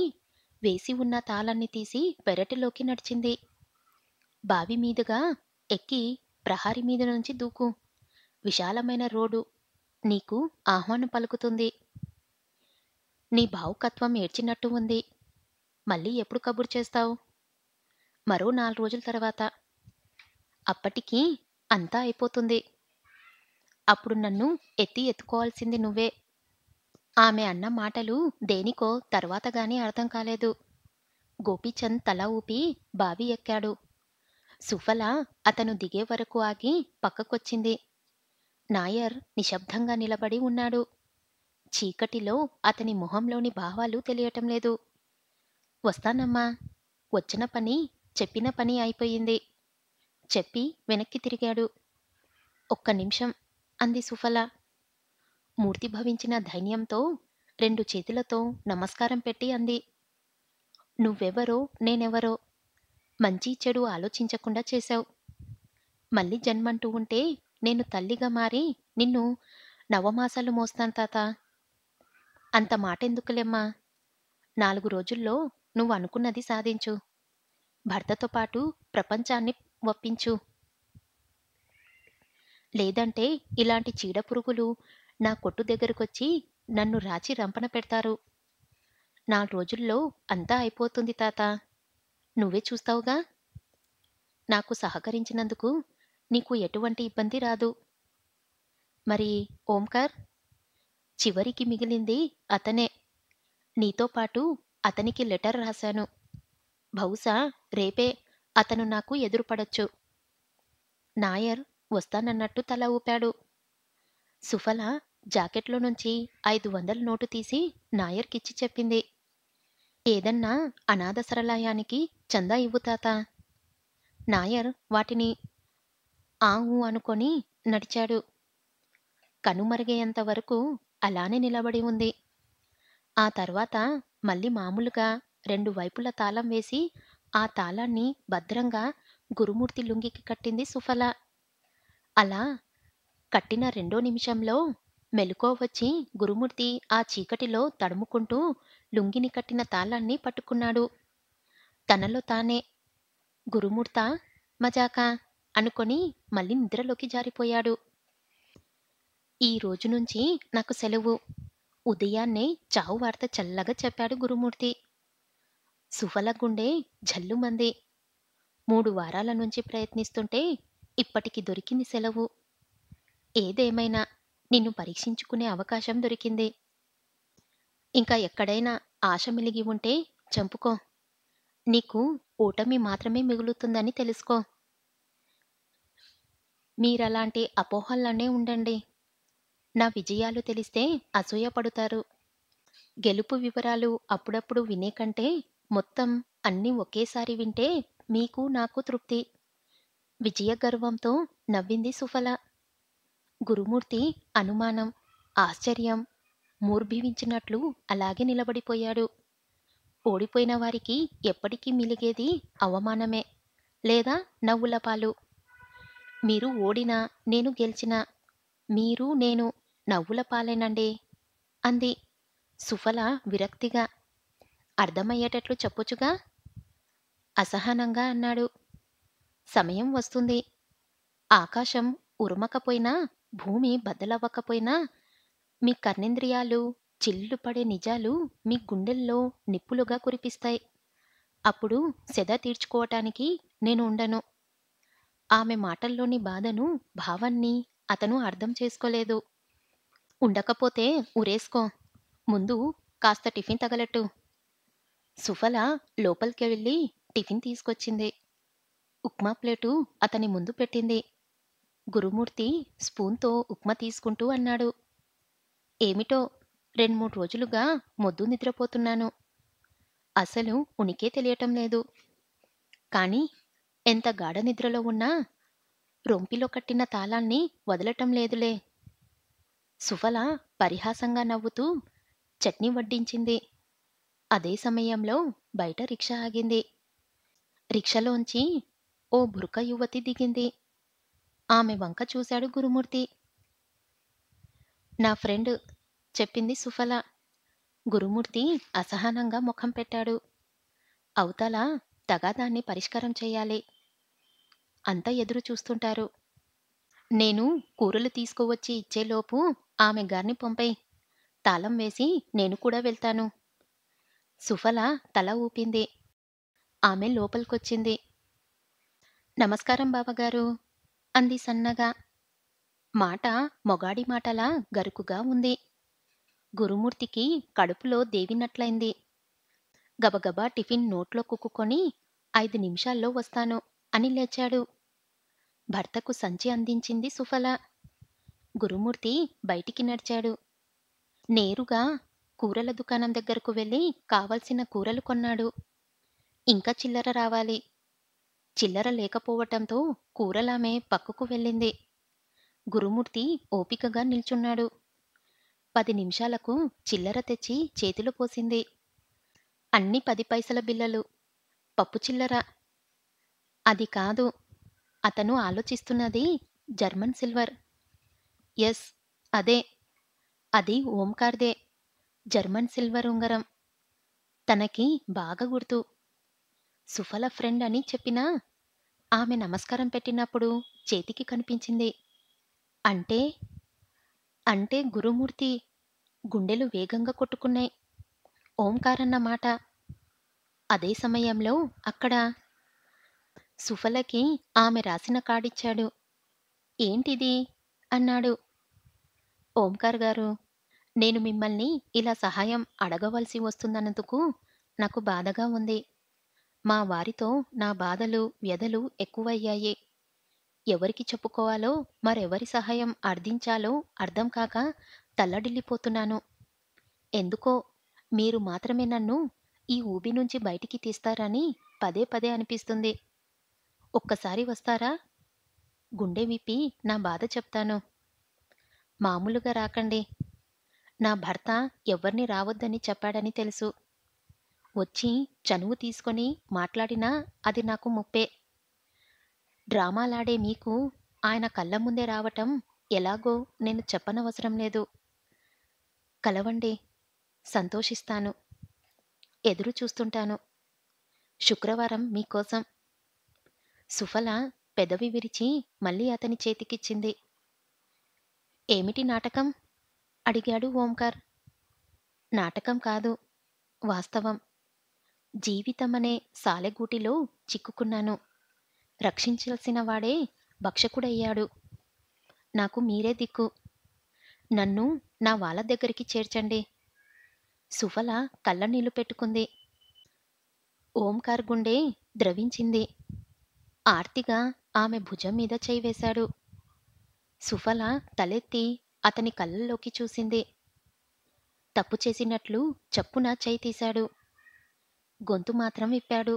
Speaker 1: వేసి ఉన్న తాళాన్ని తీసి పెరటిలోకి నడిచింది. బావి మీదుగా ఎక్కి ప్రహరీ మీద నుంచి దూకు. విశాలమైన రోడ్డు. నీకు ఆహ్వానం పలుకుతుంది. నీ భావుకత్వం ఏడ్చినట్టు ఉంది. మళ్ళీ ఎప్పుడు కబురు చేస్తావు? మరో 4 రోజుల తర్వాత. అప్పటికి అంతా అయిపోతుంది. అప్పుడు నన్ను ఎత్తుకోవాల్సింది నువ్వే. ఆమె అన్న మాటలు దేనికో తర్వాత గాని అర్థం కాలేదు. గోపీచంద్ తల ఊపి బావి ఎక్కాడు. సుఫల అతను దిగే వరకు ఆగి పక్కకొచ్చింది. నాయర్ నిశ్శబ్దంగా నిలబడి ఉన్నాడు. చీకటిలో అతని మొహంలోని భావాలు తెలియటం లేదు. వస్తానమ్మా. వచ్చిన పని, చెప్పిన పని అయిపోయింది. చెప్పి వెనక్కి తిరిగాడు. ఒక్క నిమిషం అంది సుఫల. మూర్తిభవించిన ధైర్యంతో 2 చేతులతో నమస్కారం పెట్టి అంది. నువ్వెవరో నేనెవరో మంచి చెడు ఆలోచించకుండా చేశావు. మళ్ళీ జన్మంటూ ఉంటే నేను తల్లిగా మారి నిన్ను నవమాసాలు మోస్తాను తాత. అంత మాటెందుకులేమ్మా. 4 రోజుల్లో నువ్వు అనుకున్నది సాధించు. భర్తతో పాటు ప్రపంచాన్ని ఒప్పించు. లేదంటే ఇలాంటి చీడపురుగులు నా కొట్టు దగ్గరకొచ్చి నన్ను రాచి రంపన పెడతారు. 4 రోజుల్లో అంతా అయిపోతుంది తాత. నువ్వే చూస్తావుగా. నాకు సహకరించినందుకు నీకు ఎటువంటి ఇబ్బంది రాదు. మరి ఓంకార్? చివరికి మిగిలింది అతనే. నీతో పాటు అతనికి లెటర్ రాశాను. బహుశా రేపే అతను నాకు ఎదురుపడొచ్చు. నాయర్ వస్తానన్నట్టు తల ఊపాడు. సుఫల జాకెట్లో నుంచి 500 నోటు తీసి నాయర్కిచ్చి చెప్పింది. ఏదన్నా అనాథ శరణాలయానికి చందా ఇవ్వు తాత. నాయర్ వాటిని ఆ ఊ అనుకొని నడిచాడు. కనుమరుగయ్యేంత వరకు అలానే నిలబడి ఉంది. ఆ తర్వాత మళ్ళీ మామూలుగా 2 వైపులా తాళం వేసి ఆ తాళాన్ని భద్రంగా గురుమూర్తి లుంగీకి కట్టింది సుఫల. అలా కట్టిన 2 నిమిషంలో మెలకువ వచ్చి గురుమూర్తి ఆ చీకటిలో తడుముకుంటూ లుంగిని కట్టిన తాళాన్ని పట్టుకున్నాడు. తనలో తానే గురుమూర్తా, మజాకా అనుకొని మళ్ళీ నిద్రలోకి జారిపోయాడు. ఈ రోజు నుంచి నాకు సెలవు. ఉదయాన్నే చావు వార్త చల్లగా చెప్పాడు గురుమూర్తి. సుఫల గుండె జల్లుమంది. 3 వారాల నుంచి ప్రయత్నిస్తుంటే ఇప్పటికి దొరికింది సెలవు. ఏదేమైనా నిన్ను పరీక్షించుకునే అవకాశం దొరికింది. ఇంకా ఎక్కడైనా ఆశ మిలిగి ఉంటే చంపుకో. నీకు ఓటమి మాత్రమే మిగులుతుందని తెలుసుకో. మీరలాంటి అపోహల్లోనే ఉండండి. నా విజయాలు తెలిస్తే అసూయపడుతారు. గెలుపు వివరాలు అప్పుడప్పుడు వినే కంటే మొత్తం అన్నీ ఒకేసారి వింటే మీకు నాకు తృప్తి. విజయ గర్వంతో నవ్వింది సుఫల. గురుమూర్తి అనుమానం, ఆశ్చర్యం మూర్భివించినట్లు అలాగే నిలబడిపోయాడు. ఓడిపోయిన వారికి ఎప్పటికీ మిలిగేది అవమానమే, లేదా నవ్వుల పాలు. మీరు ఓడినా నేను గెలిచినా మీరు నేను నవ్వుల పాలేనండి అంది సుఫల విరక్తిగా. అర్థమయ్యేటట్లు చెప్పొచ్చుగా. అసహనంగా అన్నాడు. సమయం వస్తుంది. ఆకాశం ఉరుమకపోయినా భూమి బద్దలవ్వకపోయినా మీ కర్ణేంద్రియాలు చిల్లు పడే నిజాలు మీ గుండెల్లో నిప్పులుగా కురిపిస్తాయి. అప్పుడు సెద తీర్చుకోవటానికి నేను ఉండను. ఆమె మాటల్లోని బాధను, భావాన్ని అతను అర్థం చేసుకోలేదు. ఉండకపోతే ఉరేసుకో. ముందు కాస్త టిఫిన్ తగలెట్టు. సుఫల లోపలికి వెళ్ళి టిఫిన్ తీసుకొచ్చింది. ఉప్మా ప్లేటు అతని ముందు పెట్టింది. గురుమూర్తి స్పూన్తో ఉప్మా తీసుకుంటూ అన్నాడు. ఏమిటో 2-3 రోజులుగా మొద్దు నిద్రపోతున్నాను. అసలు ఉనికే తెలియటం లేదు. కానీ ఎంత గాఢ నిద్రలో ఉన్నా రొంపిలో కట్టిన తాళాన్ని వదలటం లేదులే. సుఫల పరిహాసంగా నవ్వుతూ చట్నీ వడ్డించింది. అదే సమయంలో బయట రిక్షా ఆగింది. రిక్షాలోంచి ఓ బురక యువతి దిగింది. ఆమె వంక చూశాడు గురుమూర్తి. నా ఫ్రెండ్ చెప్పింది సుఫల. గురుమూర్తి అసహనంగా ముఖం పెట్టాడు. అవతల తగాదాన్ని పరిష్కారం చెయ్యాలి. అంతా ఎదురు చూస్తుంటారు. నేను కూరలు తీసుకువచ్చి ఇచ్చేలోపు ఆమె గారిని పంపేయ్. తాళం వేసి నేను కూడా వెళ్తాను. సుఫల తల ఊపింది. ఆమె లోపలికొచ్చింది. నమస్కారం బావగారు అంది సన్నగా. మాట మొగాడి మాటలా గరుకుగా ఉంది. గురుమూర్తికి కడుపులో దేవినట్లయింది. గబగబా టిఫిన్ నోట్లో కుక్కుకొని 5 నిమిషాల్లో వస్తాను అని లేచాడు. భర్తకు సంచి అందించింది సుఫల. గురుమూర్తి బయటికి నడిచాడు. నేరుగా కూరల దుకాణం దగ్గరకు వెళ్ళి కావలసిన కూరలు కొన్నాడు. ఇంకా చిల్లర రావాలి. చిల్లర లేకపోవటంతో కూరలామె పక్కకు వెళ్ళింది. గురుమూర్తి ఓపికగా నిల్చున్నాడు. 10 నిమిషాలకు చిల్లర తెచ్చి చేతిలో పోసింది. అన్ని 10 పైసల బిళ్ళలు. పప్పు చిల్లర. అది కాదు. అతను ఆలోచిస్తున్నది జర్మన్ సిల్వర్. ఎస్, అదే. అది ఓంకార్దే. జర్మన్ సిల్వర్ ఉంగరం. తనకి బాగా గుర్తు. సుఫల ఫ్రెండ్ అని చెప్పినా ఆమె నమస్కారం పెట్టినప్పుడు చేతికి కనిపించింది. అంటే అంటే గురుమూర్తి గుండెలు వేగంగా కొట్టుకున్నాయి. ఓంకారన్న మాట. అదే సమయంలో అక్కడ సుఫలకి ఆమె రాసిన కార్డిచ్చాడు. ఏంటిది అన్నాడు. ఓంకార్ గారు, నేను మిమ్మల్ని ఇలా సహాయం అడగవలసి వస్తున్నందుకు నాకు బాధగా ఉంది. మా వారితో నా బాధలు వ్యధలు ఎక్కువయ్యాయి. ఎవరికి చెప్పుకోవాలో మరెవరి సహాయం అర్థించాలో అర్థం కాక తల్లడిల్లిపోతున్నాను. ఎందుకో మీరు మాత్రమే నన్ను ఈ ఊబి నుంచి బయటికి తీస్తారని పదే పదే అనిపిస్తుంది. ఒక్కసారి వస్తారా? గుండె విప్పి నా బాధ చెప్తాను. మామూలుగా రాకండి. నా భర్త ఎవ్వర్ని రావద్దని చెప్పాడని తెలుసు. వచ్చి చనువు తీసుకొని మాట్లాడినా అది నాకు ముప్పే. డ్రామాలాడే మీకు ఆయన కళ్ళ ముందే రావటం ఎలాగో నేను చెప్పనవసరం లేదు. కలవండి. సంతోషిస్తాను. ఎదురు చూస్తుంటాను. శుక్రవారం మీకోసం. సుఫల పెదవి విరిచి మళ్ళీ అతని చేతికిచ్చింది. ఏమిటి నాటకం? అడిగాడు ఓంకార్. నాటకం కాదు, వాస్తవం. జీవితమనే సాలెగూటిలో చిక్కుకున్నాను. రక్షించాల్సిన వాడే భక్షకుడయ్యాడు. నాకు మీరే దిక్కు. నన్ను నా వాళ్ళ దగ్గరికి చేర్చండి. సుఫల కళ్ళనీళ్లు పెట్టుకుంది. ఓంకార్ గుండె ద్రవించింది. ఆర్తిగా ఆమె భుజం మీద చేయి వేశాడు. సుఫల తలెత్తి అతని కళ్ళల్లోకి చూసింది. తప్పు చేసినట్లు చప్పున చేయి తీశాడు. గొంతు మాత్రం విప్పాడు.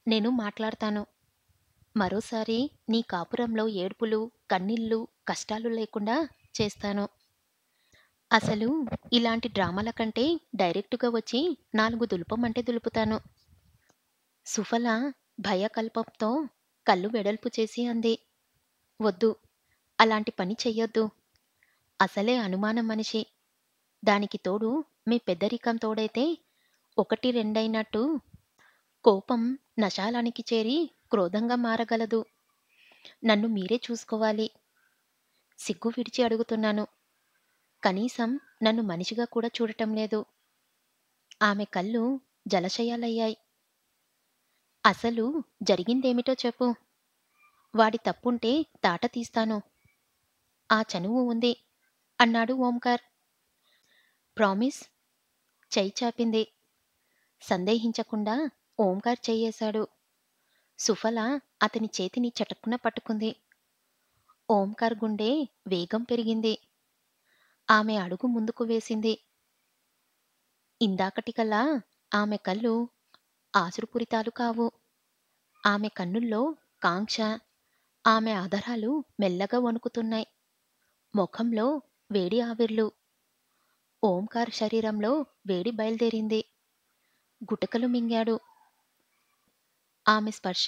Speaker 1: నేను మాట్లాడతాను. మరోసారి నీ కాపురంలో ఏడ్పులు, కన్నీళ్లు, కష్టాలు లేకుండా చేస్తాను. అసలు ఇలాంటి డ్రామాల కంటే డైరెక్టుగా వచ్చి 4 దులుపమంటే దులుపుతాను. సుఫల భయకల్పంతో కళ్ళు వెడల్పు చేసి అంది. వద్దు, అలాంటి పని చెయ్యొద్దు. అసలే అనుమానం మనిషి. దానికి తోడు మీ పెద్దరికం తోడైతే 1, 2 కోపం నశాలానికి చేరి క్రోధంగా మారగలదు. నన్ను మీరే చూసుకోవాలి. సిగ్గు విడిచి అడుగుతున్నాను. కనీసం నన్ను మనిషిగా కూడా చూడటం లేదు. ఆమె కళ్ళు జలశయాలయ్యాయి. అసలు జరిగిందేమిటో చెప్పు. వాడి తప్పుంటే తాట తీస్తాను. ఆ చనువు ఉంది అన్నాడు ఓంకార్. ప్రామిస్? చెయ్యి చాపింది. సందేహించకుండా ఓంకార్ చెయ్యేశాడు. సుఫల అతని చేతిని చటుక్కున పట్టుకుంది. ఓంకార్ గుండె వేగం పెరిగింది. ఆమె అడుగు ముందుకు వేసింది. ఇందాకటికల్లా ఆమె కళ్ళు ఆసురుపురితాలు కావు. ఆమె కన్నుల్లో కాంక్ష. ఆమె ఆధరాలు మెల్లగా వణుకుతున్నాయి. ముఖంలో వేడి ఆవిర్లు. ఓంకార్ శరీరంలో వేడి బయలుదేరింది. గుటకలు మింగాడు. ఆమె స్పర్శ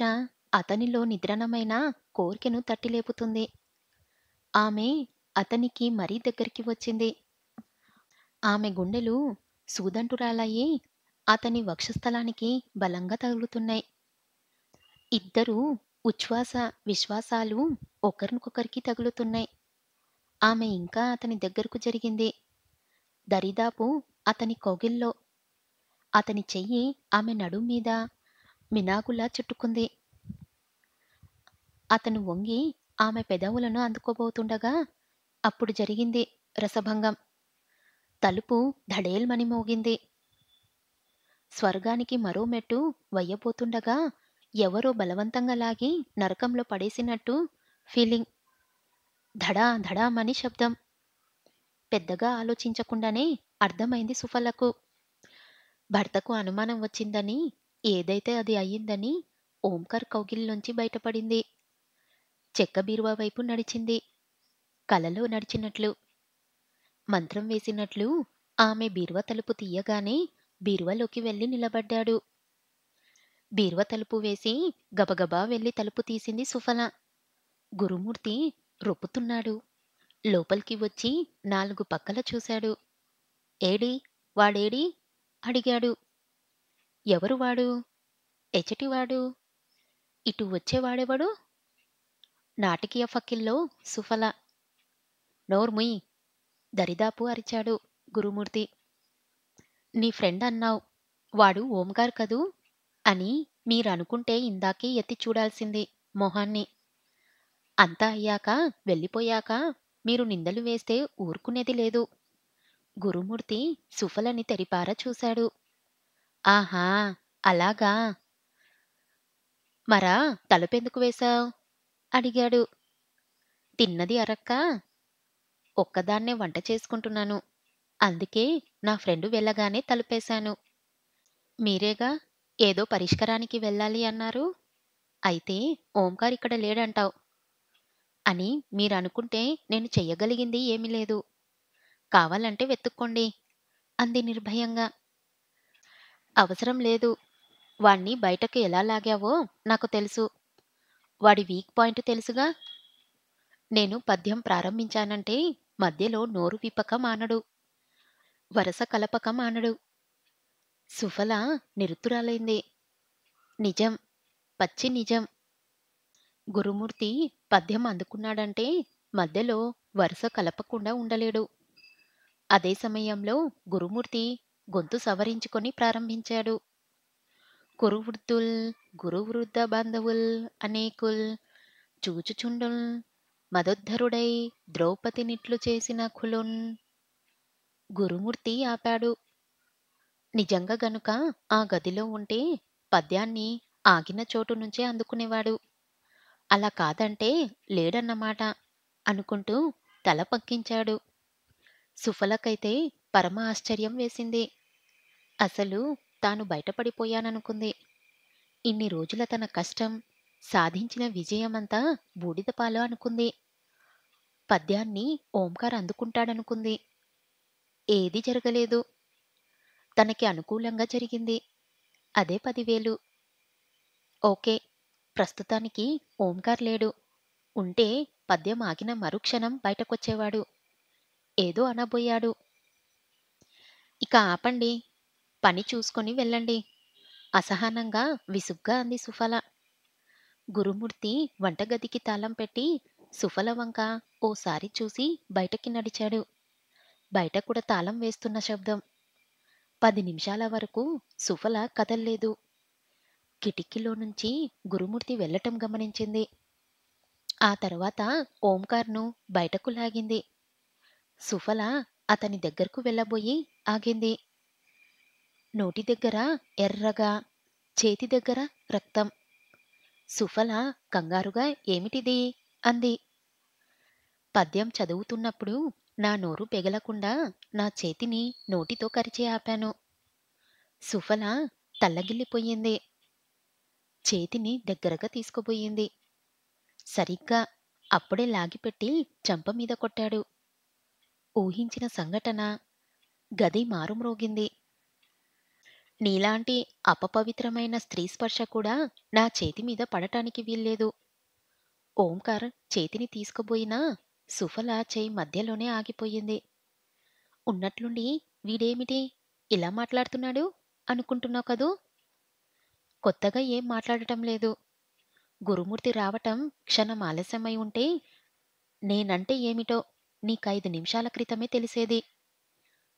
Speaker 1: అతనిలో నిద్రణమైన కోర్కెను తట్టిలేపుతుంది. ఆమె అతనికి మరీ దగ్గరికి వచ్చింది. ఆమె గుండెలు సూదంటురాలయ్యి అతని వక్షస్థలానికి బలంగా తగులుతున్నాయి. ఇద్దరూ ఉచ్ఛ్వాస విశ్వాసాలు ఒకరికొకరికి తగులుతున్నాయి. ఆమె ఇంకా అతని దగ్గరకు జరిగింది. దరిదాపు అతని కౌగిల్లో. అతని చెయ్యి ఆమె నడుం మీద మినాగులా చుట్టుకుంది. అతను వంగి ఆమె పెదవులను అందుకోబోతుండగా అప్పుడు జరిగింది రసభంగం. తలుపు ధడేల్మని మోగింది. స్వర్గానికి మరో మెట్టు వయ్యబోతుండగా ఎవరో బలవంతంగా లాగి నరకంలో పడేసినట్టు ఫీలింగ్. ధడా ధడామని శబ్దం. పెద్దగా ఆలోచించకుండానే అర్థమైంది సుఫలకు. భర్తకు అనుమానం వచ్చిందని, ఏదైతే అది అయ్యిందని ఓంకార్ కౌగిలిలోంచి బయటపడింది. చెక్క బీరువా వైపు నడిచింది. కలలో నడిచినట్లు. మంత్రం వేసినట్లు ఆమె బీరువా తలుపు తీయగానే బీరువాలోకి వెళ్లి నిలబడ్డాడు. బీరువా తలుపు వేసి గబగబా వెళ్లి తలుపు తీసింది సుఫల. గురుమూర్తి రొప్పుతున్నాడు. లోపలికి వచ్చి 4 పక్కల చూశాడు. ఏడి వాడేడి అడిగాడు. ఎవరు వాడు? ఎచటివాడు? ఇటు వచ్చేవాడెవడు? నాటకీయ ఫక్కిల్లో సుఫల. నోర్ముయ్ దరిదాపు అరిచాడు గురుమూర్తి. నీ ఫ్రెండ్ అన్నావ్. వాడు ఓంకార్ కదూ అని మీరనుకుంటే ఇందాకే ఎత్తి చూడాల్సింది మొహాన్ని. అంతా అయ్యాక వెళ్ళిపోయాక మీరు నిందలు వేస్తే ఊరుకునేది లేదు. గురుమూర్తి సుఫలని తెరిపార చూశాడు. ఆహా అలాగా. మరా తలుపెందుకు వేశావ్? అడిగాడు. తిన్నది అరక్క ఒక్కదాన్నే వంట చేసుకుంటున్నాను. అందుకే నా ఫ్రెండు వెళ్ళగానే తలుపేశాను. మీరేగా ఏదో పరిష్కారానికి వెళ్ళాలి అన్నారు. అయితే ఓంకార్ ఇక్కడ లేడంటావ్ అని మీరనుకుంటే నేను చెయ్యగలిగింది ఏమీ లేదు. కావాలంటే వెతుక్కోండి అంది నిర్భయంగా. అవసరం లేదు. వాణ్ణి బయటకు ఎలా లాగావో నాకు తెలుసు. వాడి వీక్ పాయింట్ తెలుసుగా. నేను పద్యం ప్రారంభించానంటే మధ్యలో నోరు విప్పక మానడు. వరస కలపక మానడు. సుఫల నిరుత్తురాలైంది. నిజం. పచ్చి నిజం. గురుమూర్తి పద్యం అందుకున్నాడంటే మధ్యలో వరుస కలపకుండా ఉండలేడు. అదే సమయంలో గురుమూర్తి గొంతు సవరించుకొని ప్రారంభించాడు. కురువృద్ధుల్ గురువృద్ధ బాంధవుల్ అనేకుల్ చూచుచుండున్ మదోద్ధరుడై ద్రౌపదినిట్లు చేసిన ఖులున్. గురుమూర్తి ఆపాడు. నిజంగా గనుక ఆ గదిలో ఉంటే పద్యాన్ని ఆగిన చోటు నుంచే అందుకునేవాడు. అలా కాదంటే లేడన్నమాట అనుకుంటూ తల పంకించాడు. సుఫలకైతే పరమ ఆశ్చర్యం వేసింది. అసలు తాను బయటపడిపోయాననుకుంది. ఇన్ని రోజుల తన కష్టం, సాధించిన విజయమంతా బూడిదపాలు అనుకుంది. పద్యాన్ని ఓంకార్ అందుకుంటాడనుకుంది. ఏదీ జరగలేదు. తనకి అనుకూలంగా జరిగింది. అదే 10,000. ఓకే. ప్రస్తుతానికి ఓంకార్ లేడు. ఉంటే పద్యం ఆగిన మరుక్షణం బయటకొచ్చేవాడు. ఏదో అనబోయాడు. ఇక ఆపండి. పని చూసుకొని వెళ్ళండి అసహనంగా విసుగ్గా అంది సుఫల. గురుమూర్తి వంటగదికి తాళం పెట్టి సుఫల వంక ఓసారి చూసి బయటకి నడిచాడు. బయట కూడా తాళం వేస్తున్న శబ్దం. 10 నిమిషాల వరకు సుఫల కదల్లేదు. కిటికీలో నుంచి గురుమూర్తి వెళ్ళటం గమనించింది. ఆ తర్వాత ఓంకార్ను బయటకు లాగింది. సుఫల అతని దగ్గరకు వెళ్ళబోయి ఆగింది. నోటి దగ్గర ఎర్రగా, చేతి దగ్గర రక్తం. సుఫల కంగారుగా ఏమిటిది అంది. పద్యం చదువుతున్నప్పుడు నా నోరు పెగలకుండా నా చేతిని నోటితో కరిచి ఆపాను. సుఫల తల్లగిల్లిపోయింది. చేతిని దగ్గరగా తీసుకుపోయింది. సరిగ్గా అప్పుడే లాగిపెట్టి చెంపమీద కొట్టాడు. ఊహించిన సంఘటన. గది మారుమ్రోగింది. నీలాంటి అపపవిత్రమైన స్త్రీ స్పర్శ కూడా నా చేతిమీద పడటానికి వీల్లేదు. ఓంకార్ చేతిని తీసుకుపోయినా సుఫల చేయి మధ్యలోనే ఆగిపోయింది. ఉన్నట్లుండి వీడేమిటి ఇలా మాట్లాడుతున్నాడు అనుకుంటున్నావు కదూ. కొత్తగా ఏం మాట్లాడటం లేదు. గురుమూర్తి రావటం క్షణం ఆలస్యమై ఉంటే నేనంటే ఏమిటో నీకు 5 నిమిషాల క్రితమే తెలిసేది.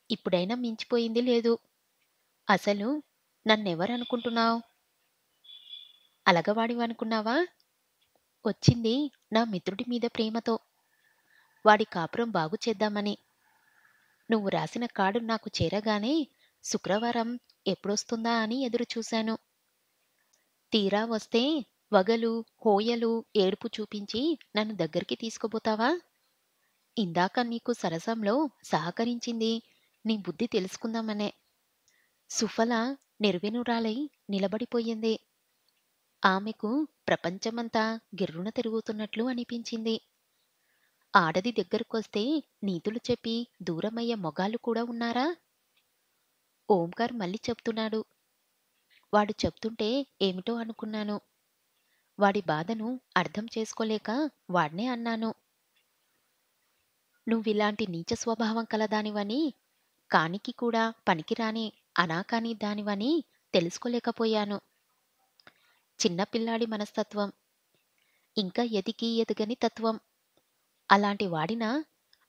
Speaker 1: ఇప్పుడైనా మించిపోయింది లేదు. అసలు నన్నెవరనుకుంటున్నావు? అలగవాడివనుకున్నావా? వచ్చింది నా మిత్రుడి మీద ప్రేమతో. వాడి కాపురం బాగు చేద్దామని. నువ్వు రాసిన కార్డు నాకు చేరగానే శుక్రవారం ఎప్పుడొస్తుందా అని ఎదురుచూశాను. తీరా వస్తే వగలు, హోయలు, ఏడుపు చూపించి నన్ను దగ్గరికి తీసుకుపోతావా? ఇందాక నీకు సరసంలో సహకరించింది నీ బుద్ధి తెలుసుకుందామనే. సుఫల నిర్వినురాలై నిలబడిపోయింది. ఆమెకు ప్రపంచమంతా గిర్రున తిరుగుతున్నట్లు అనిపించింది. ఆడది దగ్గరకొస్తే నీతులు చెప్పి దూరమయ్యే మొగాళ్ళు కూడా ఉన్నారా? ఓంకార్ మళ్ళీ చెప్తున్నాడు. వాడు చెప్తుంటే ఏమిటో అనుకున్నాను. వాడి బాధను అర్థం చేసుకోలేక వాడ్నే అన్నాను. నువ్విలాంటి నీచ స్వభావం కలదానివని, కానికి కూడా పనికిరాని అనాకాని దానివని తెలుసుకోలేకపోయాను. చిన్నపిల్లాడి మనస్తత్వం. ఇంకా ఎదిగి ఎదగని తత్వం. అలాంటి వాడినా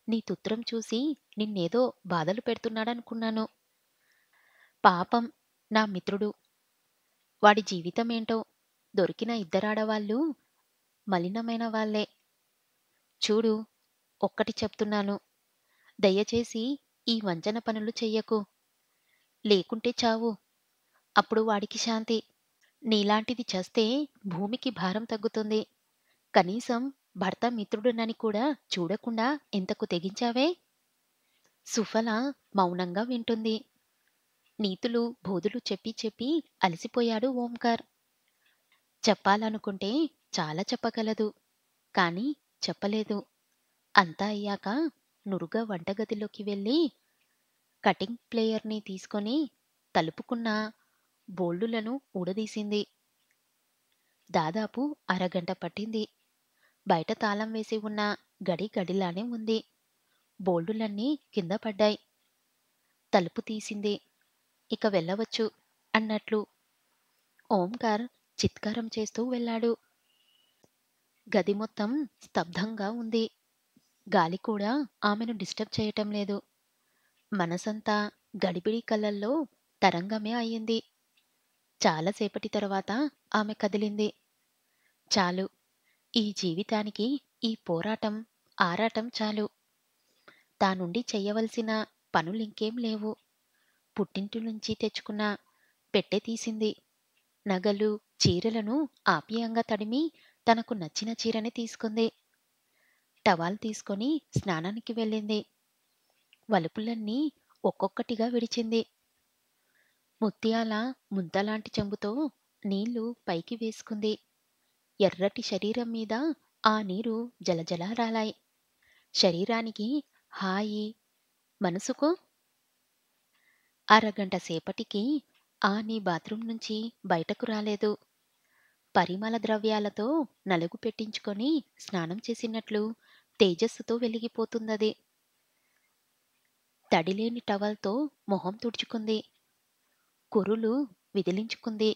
Speaker 1: నీ తుత్రం చూసి నిన్నేదో బాధలు పెడుతున్నాడనుకున్నాను. పాపం నా మిత్రుడు. వాడి జీవితమేంటో. దొరికిన ఇద్దరాడవాళ్ళు మలినమైన వాళ్ళే. చూడు, ఒక్కటి చెప్తున్నాను. దయచేసి ఈ వంచన పనులు చెయ్యకు. లేకుంటే చావు. అప్పుడు వాడికి శాంతి. నీలాంటిది చస్తే భూమికి భారం తగ్గుతుంది. కనీసం భర్త మిత్రుడునని కూడా చూడకుండా ఎంతకు తెగించావే? సుఫల మౌనంగా వింటుంది. నీతులు బోధులు చెప్పి చెప్పి అలసిపోయాడు ఓంకార్. చెప్పాలనుకుంటే చాలా చెప్పగలదు. కాని చెప్పలేదు. అంతా అయ్యాక నురుగా వంటగదిలోకి వెళ్ళి కటింగ్ ప్లేయర్ని తీసుకొని తలుపుకున్న బోల్డులను ఊడదీసింది. దాదాపు అరగంట పట్టింది. బయట తాళం వేసి ఉన్న గడి గడిలానే ఉంది. బోల్డులన్నీ కింద పడ్డాయి. తలుపు తీసింది. ఇక వెళ్ళవచ్చు అన్నట్లు. ఓంకార్ చిత్కారం చేస్తూ వెళ్ళాడు. గది మొత్తం స్తబ్దంగా ఉంది. గాలి కూడా ఆమెను డిస్టర్బ్ చేయటం లేదు. మనసంతా గడిబిడి కలల్లో తరంగమే అయింది. చాలాసేపటి తరువాత ఆమె కదిలింది. చాలు, ఈ జీవితానికి ఈ పోరాటం, ఆరాటం చాలు. తానుండి చెయ్యవలసిన పనులింకేం లేవు. పుట్టింటి నుంచి తెచ్చుకున్న పెట్టె తీసింది. నగలు, చీరలను ఆప్యాయంగా తడిమి తనకు నచ్చిన చీరని తీసుకుంది. టవాల్ తీసుకొని స్నానానికి వెళ్ళింది. వలుపులన్నీ ఒక్కొక్కటిగా విడిచింది. ముత్యాల ముంతలాంటి చెంబుతో నీళ్లు పైకి వేసుకుంది. ఎర్రటి శరీరం మీద ఆ నీరు జలజలా రాలాయి. శరీరానికి హాయి, మనసుకు. అరగంట సేపటికి ఆ నీ బాత్రూం నుంచి బయటకు రాలేదు. పరిమళ ద్రవ్యాలతో నలుగు పెట్టించుకొని స్నానం చేసినట్లు తేజస్సుతో వెలిగిపోతుందది. తడిలేని టవల్తో మొహం తుడుచుకుంది. కురులు విదిలించుకుంది.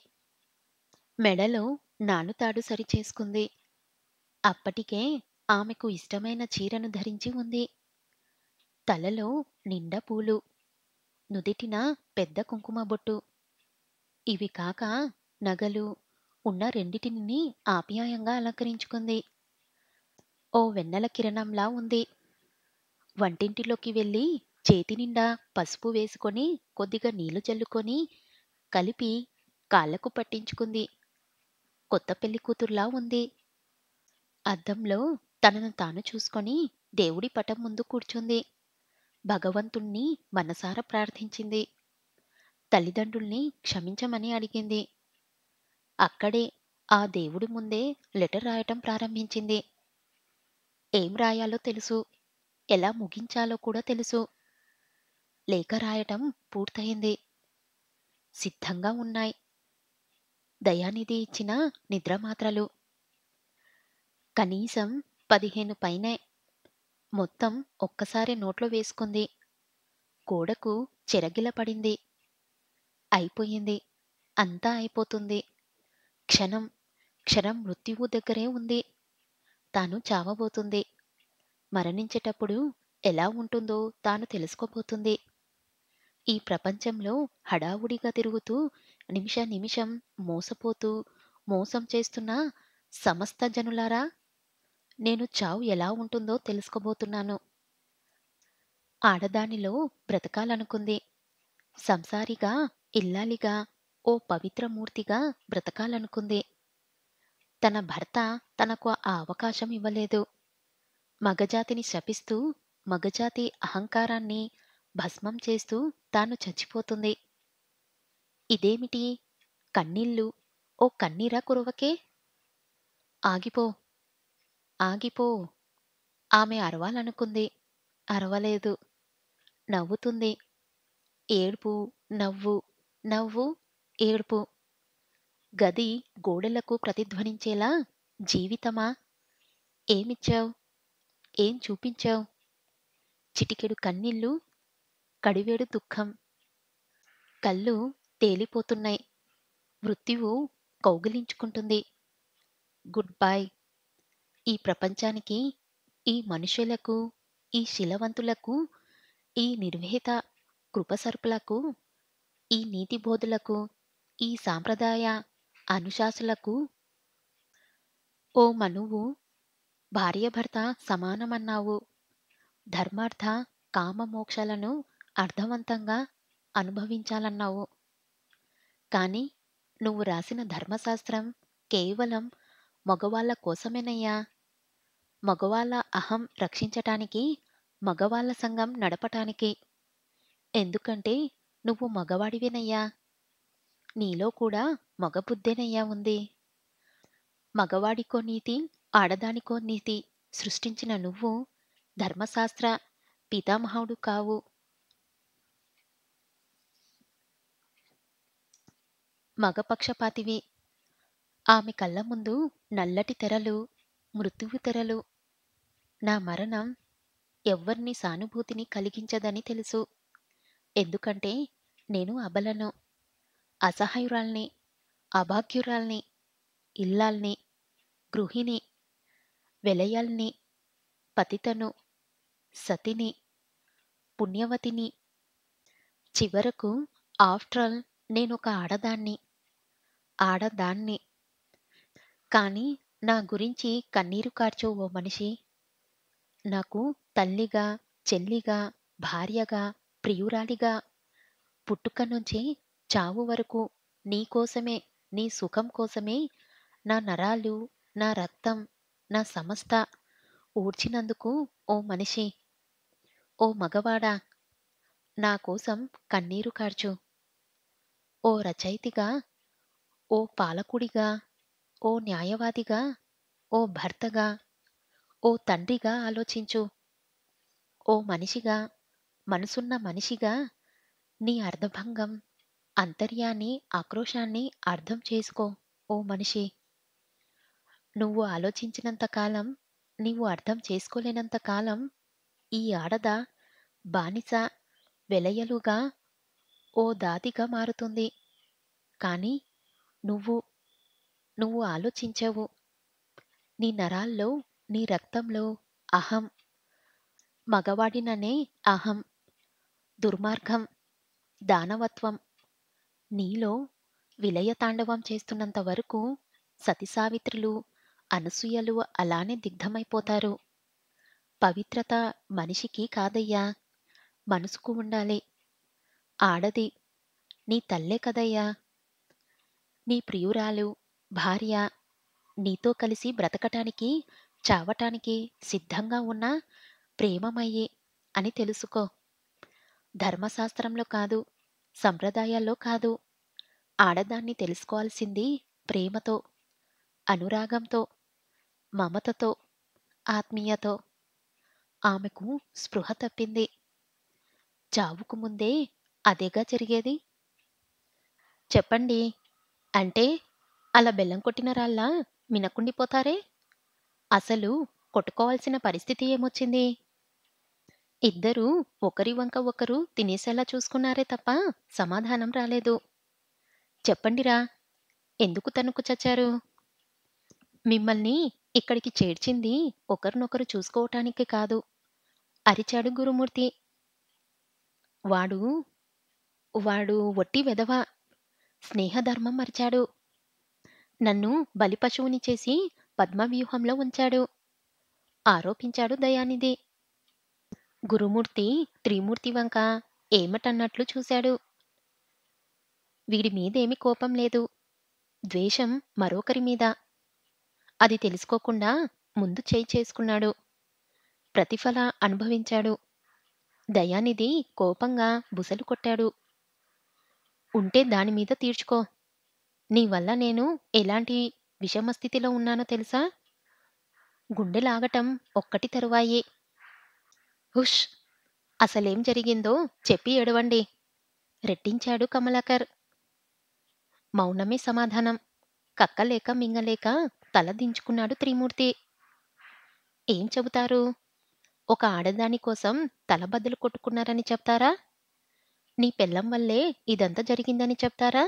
Speaker 1: మెడలో నానుతాడు సరిచేసుకుంది. అప్పటికే ఆమెకు ఇష్టమైన చీరను ధరించి ఉంది. తలలో నిండా పూలు, నుదిటిన పెద్ద కుంకుమ బొట్టు. ఇవి కాక నగలు ఉన్న రెండిటిని ఆప్యాయంగా అలంకరించుకుంది. ఓ వెన్నెల కిరణంలా ఉంది. వంటింటిలోకి వెళ్ళి చేతినిండా పసుపు వేసుకొని కొద్దిగా నీళ్లు చల్లుకొని కలిపి కాళ్లకు పట్టించుకుంది. కొత్త పెళ్లి కూతుర్లా ఉంది. అద్దంలో తనను తాను చూసుకొని దేవుడి పటం ముందు కూర్చుంది. భగవంతుణ్ణి మనసారా ప్రార్థించింది. తల్లిదండ్రుల్ని క్షమించమని అడిగింది. అక్కడే ఆ దేవుడి ముందే లెటర్ రాయటం ప్రారంభించింది. ఏం రాయాలో తెలుసు. ఎలా ముగించాలో కూడా తెలుసు. లేఖ రాయటం పూర్తయింది. సిద్ధంగా ఉన్నాయి దయానిధి ఇచ్చిన నిద్రమాత్రలు. కనీసం 15 పైనే. మొత్తం ఒక్కసారి నోట్లో వేసుకుంది. గోడకు చెరగిల పడింది. అయిపోయింది. అంతా అయిపోతుంది. క్షణం క్షణం మృత్యువు దగ్గరే ఉంది. తాను చావబోతుంది. మరణించేటప్పుడు ఎలా ఉంటుందో తాను తెలుసుకోబోతుంది. ఈ ప్రపంచంలో హడావుడిగా తిరుగుతూ, నిమిష నిమిషం మోసపోతూ, మోసం చేస్తున్న సమస్త జనులారా, నేను చావు ఎలా ఉంటుందో తెలుసుకోబోతున్నాను. ఆడదానిలో బ్రతకాలనుకుంది. సంసారిగా, ఇల్లాలిగా, ఓ పవిత్రమూర్తిగా బ్రతకాలనుకుంది. తన భర్త తనకు ఆ అవకాశం ఇవ్వలేదు. మగజాతిని శపిస్తూ, మగజాతి అహంకారాన్ని భస్మం చేస్తూ తాను చచ్చిపోతుంది. ఇదేమిటి? కన్నీళ్ళు, ఓ కన్నీరా కురవకే? ఆగిపో, ఆగిపో. ఆమె అరవాలనుకుంది. అరవలేదు. నవ్వుతుంది. ఏడుపు, నవ్వు, నవ్వు, ఏడుపు. గది గోడలకు ప్రతిధ్వనించేలా, జీవితమా? ఏమిచ్చావు? ఏం చూపించావు? చిటికెడు కన్నీళ్ళు, కడివేడు దుఃఖం. కళ్ళు తేలిపోతున్నాయి. మృత్యువు కౌగిలించుకుంటుంది. Good bye. ఈ ప్రపంచానికి, ఈ మనుషులకు, ఈ శిలవంతులకు, ఈ నిర్భేద కృపసర్పులకు, ఈ నీతిబోధులకు, ఈ సాంప్రదాయ అనుశాసులకు, ఓ మనువు, భార్యాభర్త సమానమన్నావు. ధర్మార్థ కామ మోక్షాలను అర్థవంతంగా అనుభవించాలన్నావు. కాని నువ్వు రాసిన ధర్మశాస్త్రం కేవలం మగవాళ్ళ కోసమేనయ్యా. మగవాళ్ళ అహం రక్షించటానికి, మగవాళ్ళ సంఘం నడపటానికి. ఎందుకంటే నువ్వు మగవాడివేనయ్యా. నీలో కూడా మగబుద్ధేనయ్యా ఉంది. మగవాడికో నీతి, ఆడదానికో నీతి సృష్టించిన నువ్వు ధర్మశాస్త్ర పితామహుడు కావు. మగపక్షపాతివి. ఆమె కళ్ళ ముందు నల్లటి తెరలు, మృత్యువు తెరలు. నా మరణం ఎవ్వర్ని సానుభూతిని కలిగించదని తెలుసు. ఎందుకంటే నేను అబలను, అసహాయురాల్ని, అభాగ్యురాల్ని, ఇల్లాల్ని, గృహిణి, వెలయాల్ని, పతితను, సతిని, పుణ్యవతిని. చివరకు ఆఫ్టర్ ఆల్ నేనొక ఆడదాన్ని. ఆడదాన్ని. కాని నా గురించి కన్నీరు కార్చో ఓ మనిషి. నాకు తల్లిగా, చెల్లిగా, భార్యగా, ప్రియురాలిగా, పుట్టుక నుంచి చావు వరకు నీకోసమే, నీ సుఖం కోసమే నా నరాలు, నా రక్తం, నా సమస్త ఊడ్చినందుకు ఓ మనిషి, ఓ మగవాడా, నా కోసం కన్నీరు కార్చు. ఓ రచయితగా, ఓ పాలకుడిగా, ఓ న్యాయవాదిగా, ఓ భర్తగా, ఓ తండ్రిగా ఆలోచించు. ఓ మనిషిగా, మనసున్న మనిషిగా నీ అర్ధభంగం, అంతర్యాన్ని, ఆక్రోశాన్ని అర్థం చేసుకో ఓ మనిషి. నువ్వు ఆలోచించినంత కాలం, నీవు అర్థం చేసుకోలేనంత కాలం ఈ ఆడద బానిస, వెలయలుగా, ఓ దాదిగా మారుతుంది. కాని నువ్వు, నువ్వు ఆలోచించవు. నీ నరాల్లో, నీ రక్తంలో అహం, మగవాడిననే అహం, దుర్మార్గం, దానవత్వం నీలో విలయతాండవం చేస్తున్నంత వరకు సతిసావిత్రులు, అనసూయలు అలానే దిగ్ధమైపోతారు. పవిత్రత మనిషికి కాదయ్యా, మనసుకు ఉండాలి. ఆడది నీ తల్లే కదయ్యా. నీ ప్రియురాలు, భార్య నీతో కలిసి బ్రతకటానికి, చావటానికి సిద్ధంగా ఉన్న ప్రేమమయ్యి అని తెలుసుకో. ధర్మశాస్త్రంలో కాదు, సంప్రదాయాల్లో కాదు. ఆడదాన్ని తెలుసుకోవాల్సింది ప్రేమతో, అనురాగంతో, మమతతో, ఆత్మీయతో. ఆమెకు స్పృహ తప్పింది. చావుకు ముందే అదేగా జరిగేది. చెప్పండి. అంటే అలా బెల్లం కొట్టిన రాళ్ళ మినకుండిపోతారే? అసలు కొట్టుకోవాల్సిన పరిస్థితి ఏమొచ్చింది? ఇద్దరూ ఒకరి వంక ఒకరు తినేసేలా చూసుకున్నారే తప్ప సమాధానం రాలేదు. చెప్పండిరా, ఎందుకు తన్నుకు చచ్చారు? మిమ్మల్ని ఇక్కడికి చేర్చింది ఒకరినొకరు చూసుకోవటానికి కాదు. అరిచాడు గురుమూర్తి. వాడు వాడు వట్టి వెధవ. స్నేహధర్మం మరిచాడు. నన్ను బలిపశువుని చేసి పద్మవ్యూహంలో ఉంచాడు ఆరోపించాడు దయానిధి. గురుమూర్తి త్రిమూర్తి వంక ఏమటన్నట్లు చూశాడు. వీడి మీదేమి కోపం లేదు, ద్వేషం మరొకరి మీద. అది తెలుసుకోకుండా ముందు చేయి చేసుకున్నాడు. ప్రతిఫల అనుభవించాడు. దయానిధి కోపంగా బుసలు కొట్టాడు. ఉంటే దానిమీద తీర్చుకో. నీ వల్ల నేను ఎలాంటి విషమస్థితిలో ఉన్నానో తెలుసా? గుండె లాగటం ఒక్కటి తరువాయే. హుష్! అసలేం జరిగిందో చెప్పి ఏడవండి రెట్టించాడు కమలాకర్. మౌనమే సమాధానం. కక్కలేక మింగలేక తల దించుకున్నాడు త్రిమూర్తి. ఏం చెబుతారు? ఒక ఆడదాని కోసం తలబద్దలు కొట్టుకున్నారని చెప్తారా? నీ పెళ్ళం వల్లే ఇదంతా జరిగిందని చెప్తారా?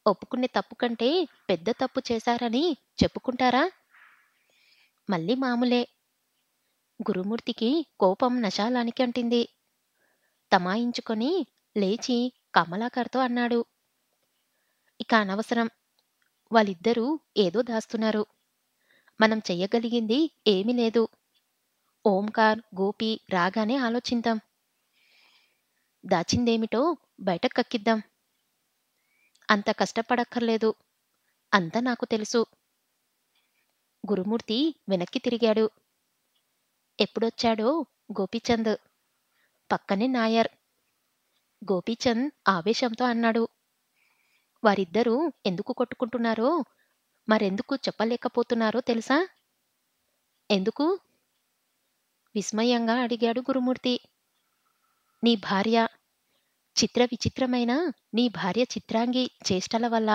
Speaker 1: ఒప్పుకునే తప్పు కంటే పెద్ద తప్పు చేశారని చెప్పుకుంటారా? మళ్ళీ మామూలే. గురుమూర్తికి కోపం నశాలానికి అంటింది. తమాయించుకొని లేచి కమలాకర్తో అన్నాడు. ఇక అనవసరం. వాళ్ళిద్దరూ ఏదో దాస్తున్నారు. మనం చెయ్యగలిగింది ఏమీ లేదు. ఓంకార్, గోపి రాగానే ఆలోచిద్దాం. దాచిందేమిటో బయట కక్కిద్దాం. అంత కష్టపడక్కర్లేదు. అంతా నాకు తెలుసు. గురుమూర్తి వెనక్కి తిరిగాడు. ఎప్పుడొచ్చాడో గోపీచంద్. పక్కనే నాయర్. గోపీచంద్ ఆవేశంతో అన్నాడు. వారిద్దరూ ఎందుకు కొట్టుకుంటున్నారో మరెందుకు చెప్పలేకపోతున్నారో తెలుసా? ఎందుకు? విస్మయంగా అడిగాడు గురుమూర్తి. నీ భార్య చిత్ర విచిత్రమైన నీ భార్య చిత్రాంగి చేష్టల వల్ల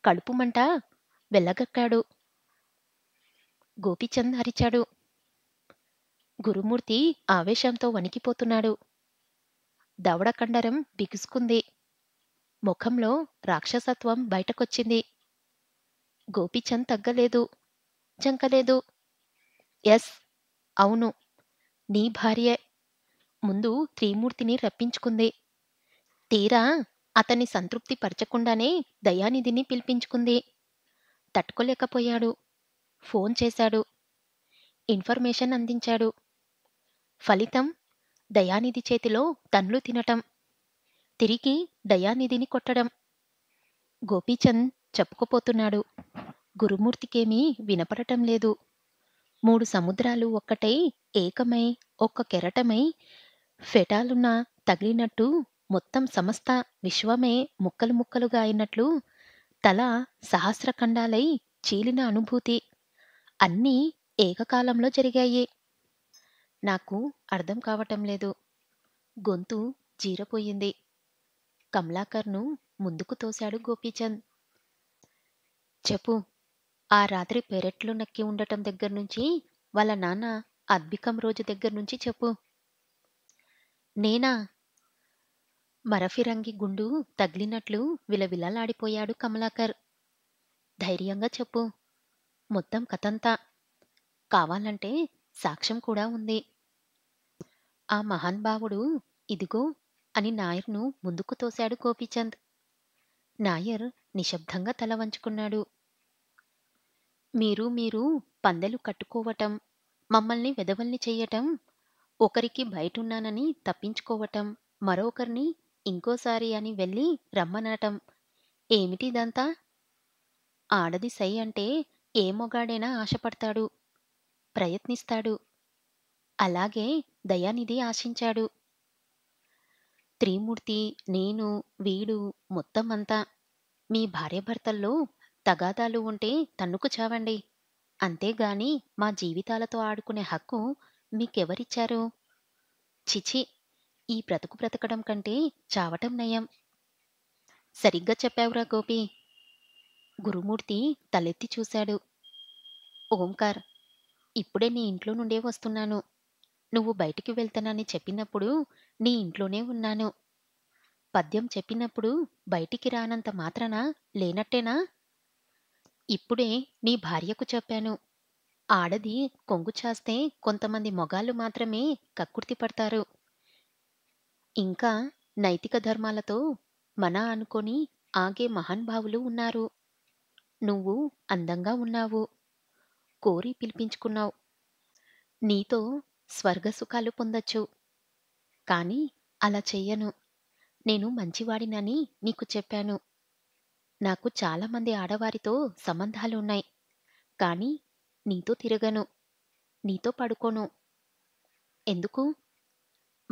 Speaker 1: కడుపుమంట వెళ్ళగక్కాడు. గోపీచంద్ అరిచాడు. గురుమూర్తి ఆవేశంతో వణికిపోతున్నాడు. దవడ కండరం బిగుసుకుంది. ముఖంలో రాక్షసత్వం బయటకొచ్చింది. గోపీచంద్ తగ్గలేదు, జంకలేదు. ఎస్, అవును, నీ భార్యే ముందు త్రిమూర్తిని రప్పించుకుంది. తీరా అతన్ని సంతృప్తి పరచకుండానే దయానిధిని పిలిపించుకుంది. తట్టుకోలేకపోయాడు. ఫోన్ చేశాడు. ఇన్ఫర్మేషన్ అందించాడు. ఫలితం దయానిధి చేతిలో తన్లు తినటం, తిరిగి దయానిధిని కొట్టడం. గోపీచంద్ చెప్పుకుపోతున్నాడు. గురుమూర్తికేమీ వినపడటం లేదు. 3 సముద్రాలు ఒక్కటై ఏకమై ఒక్క కెరటమై ఫెటాలున తగిలినట్టు మొత్తం సమస్త విశ్వమే ముక్కలు ముక్కలుగా అయినట్లు తల సహస్రఖండాలై చీలిన అనుభూతి. అన్నీ ఏకకాలంలో జరిగాయి. నాకు అర్థం కావటం లేదు. గొంతు జీరపోయింది. కమలాకర్ను ముందుకు తోశాడు గోపీచంద్. చెప్పు. ఆ రాత్రి పెరట్లో నక్కి ఉండటం దగ్గర్నుంచి, వాళ్ళ నాన్న అద్బికం రోజు దగ్గర్నుంచి చెప్పు. నేనా? మరఫిరంగి గుండు తగిలినట్లు విలవిలలాడిపోయాడు కమలాకర్. ధైర్యంగా చెప్పు. మొత్తం కథంతా. కావాలంటే సాక్ష్యం కూడా ఉంది. ఆ మహానుభావుడు ఇదిగో అని నాయర్ను ముందుకు తోశాడు గోపీచంద్. నాయర్ నిశ్శబ్దంగా తల వంచుకున్నాడు. మీరు పందెలు కట్టుకోవటం, మమ్మల్ని వెధవల్ని చెయ్యటం, ఒకరికి బయటున్నానని తప్పించుకోవటం, మరొకరిని ఇంకోసారి అని వెళ్ళి రమ్మనటం, ఏమిటిదంతా? ఆడది సై అంటే ఏ మొగాడైనా ఆశపడతాడు, ప్రయత్నిస్తాడు. అలాగే దయానిధి ఆశించాడు. త్రిమూర్తి, నేను, వీడు మొత్తం అంతా మీ భార్యాభర్తల్లో తగాదాలు ఉంటే తన్నుకు చావండి. అంతేగాని మా జీవితాలతో ఆడుకునే హక్కు మీకెవరిచ్చారు? చిచి, ఈ బ్రతుకు బ్రతకడం కంటే చావటం నయం. సరిగ్గా చెప్పావురా గోపి. గురుమూర్తి తలెత్తి చూశాడు. ఓంకార్, ఇప్పుడే నీ ఇంట్లో నుండే వస్తున్నాను. నువ్వు బయటికి వెళ్తానని చెప్పినప్పుడు నీ ఇంట్లోనే ఉన్నాను. పద్యం చెప్పినప్పుడు బయటికి రానంత మాత్రాన లేనట్టేనా? ఇప్పుడే నీ భార్యకు చెప్పాను. ఆడది కొంగు చాస్తే కొంతమంది మొగాళ్ళు మాత్రమే కక్కుర్తి పడతారు. ఇంకా నైతిక ధర్మాలతో మన అనుకొని ఆగే మహానుభావులు ఉన్నారు. నువ్వు అందంగా ఉన్నావు. కోరి పిలిపించుకున్నావు. నీతో స్వర్గసుఖాలు పొందొచ్చు. కానీ అలా చెయ్యను. నేను మంచివాడినని నీకు చెప్పాను. నాకు చాలా మంది ఆడవారితో సంబంధాలున్నాయి. కానీ నీతో తిరగను. నీతో పడుకోను. ఎందుకు?